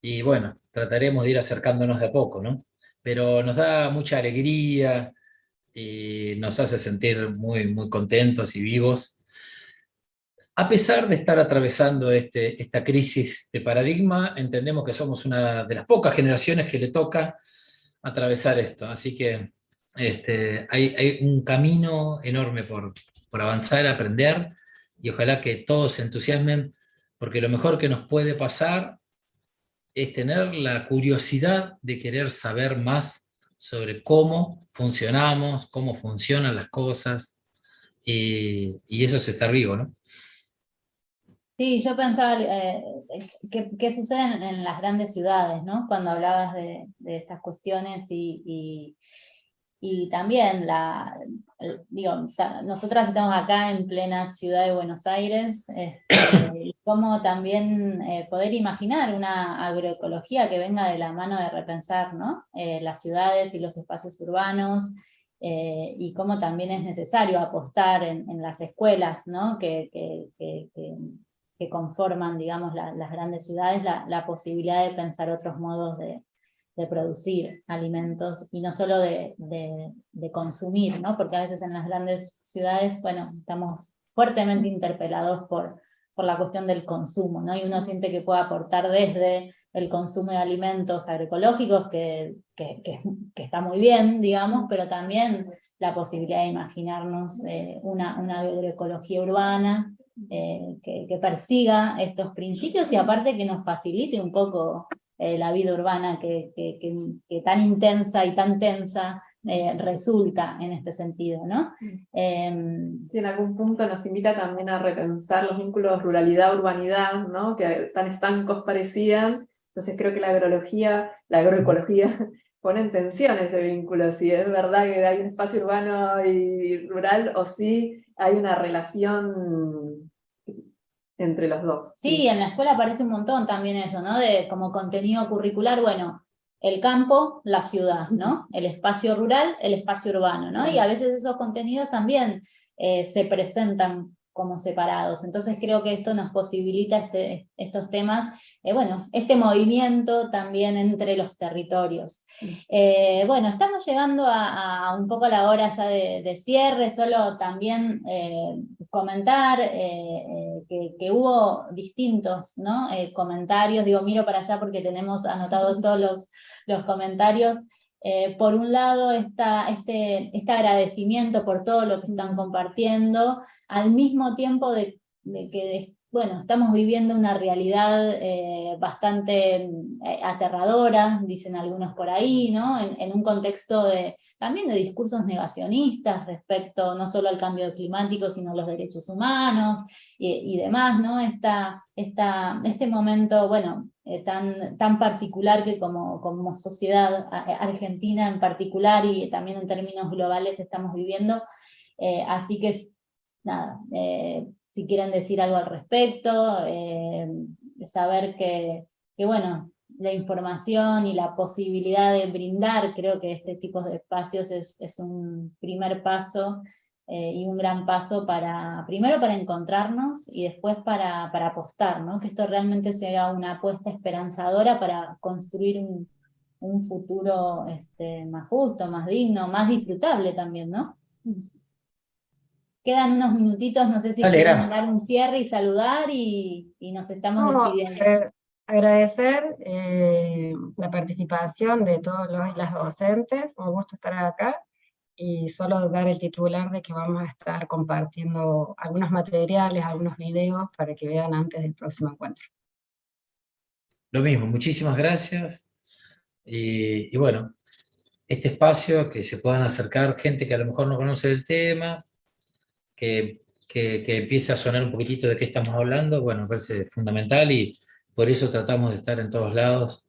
Y bueno, trataremos de ir acercándonos de a poco, ¿no? Pero nos da mucha alegría y nos hace sentir muy, muy contentos y vivos. A pesar de estar atravesando esta crisis de paradigma, entendemos que somos una de las pocas generaciones que le toca atravesar esto. Así que hay un camino enorme por avanzar, aprender, y ojalá que todos se entusiasmen, porque lo mejor que nos puede pasar es tener la curiosidad de querer saber más sobre cómo funcionamos, cómo funcionan las cosas, y eso es estar vivo, ¿no? Sí, yo pensaba qué sucede en las grandes ciudades, ¿no? Cuando hablabas de estas cuestiones y también, nosotras estamos acá en plena ciudad de Buenos Aires, y cómo también poder imaginar una agroecología que venga de la mano de repensar, ¿no? Las ciudades y los espacios urbanos, y cómo también es necesario apostar en las escuelas, ¿no? Que que conforman, digamos, las grandes ciudades, la posibilidad de pensar otros modos de producir alimentos y no solo de consumir, ¿no? Porque a veces en las grandes ciudades, bueno, estamos fuertemente interpelados por la cuestión del consumo, ¿no? Y uno siente que puede aportar desde el consumo de alimentos agroecológicos, que está muy bien, digamos, pero también la posibilidad de imaginarnos una agroecología urbana que persiga estos principios y aparte que nos facilite un poco la vida urbana que tan intensa y tan tensa resulta en este sentido, ¿no? Sí, en algún punto nos invita también a repensar los vínculos ruralidad-urbanidad, ¿no? Que tan estancos parecían. Entonces creo que la agroecología pone en tensión ese vínculo, si es verdad que hay un espacio urbano y rural o si hay una relación entre los dos. Sí, en la escuela aparece un montón también eso, ¿no? De como contenido curricular, bueno, el campo, la ciudad, ¿no? El espacio rural, el espacio urbano, ¿no? Y a veces esos contenidos también se presentan como separados. Entonces creo que esto nos posibilita estos temas, bueno, este movimiento también entre los territorios. Bueno, estamos llegando a un poco la hora ya de cierre, solo también comentar que hubo distintos, ¿no? Comentarios, digo, miro para allá porque tenemos anotados todos los comentarios. Por un lado, este agradecimiento por todo lo que están compartiendo, al mismo tiempo de que, bueno, estamos viviendo una realidad bastante aterradora, dicen algunos por ahí, ¿no? En un contexto también de discursos negacionistas respecto no solo al cambio climático, sino a los derechos humanos y demás, ¿no? Este momento, bueno, tan particular que como sociedad argentina en particular y también en términos globales estamos viviendo, así que nada, si quieren decir algo al respecto, saber que bueno, la información y la posibilidad de brindar, creo que este tipo de espacios es un primer paso y un gran paso primero para encontrarnos y después para apostar, ¿no? Que esto realmente sea una apuesta esperanzadora para construir un futuro más justo, más digno, más disfrutable también, ¿no? Quedan unos minutitos, no sé si quieren dar un cierre y saludar y nos estamos despidiendo. Agradecer la participación de todos los y las docentes, un gusto estar acá, y solo dar el titular de que vamos a estar compartiendo algunos materiales, algunos videos para que vean antes del próximo encuentro. Lo mismo, muchísimas gracias. Y bueno, este espacio, que se puedan acercar gente que a lo mejor no conoce el tema, que empiece a sonar un poquitito de qué estamos hablando, bueno, me parece fundamental y por eso tratamos de estar en todos lados,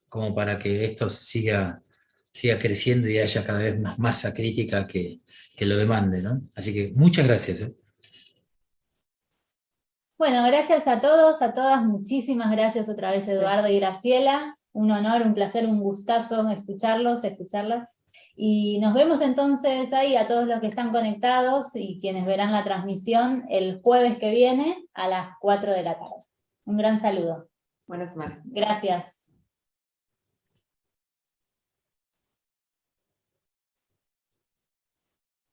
como para que esto siga creciendo y haya cada vez más masa crítica que lo demande, ¿no? Así que muchas gracias. Bueno, gracias a todos, a todas, muchísimas gracias otra vez Eduardo y Graciela, un honor, un placer, un gustazo escucharlas. Y nos vemos entonces ahí a todos los que están conectados y quienes verán la transmisión el jueves que viene a las 4 de la tarde. Un gran saludo. Buena semana. Gracias.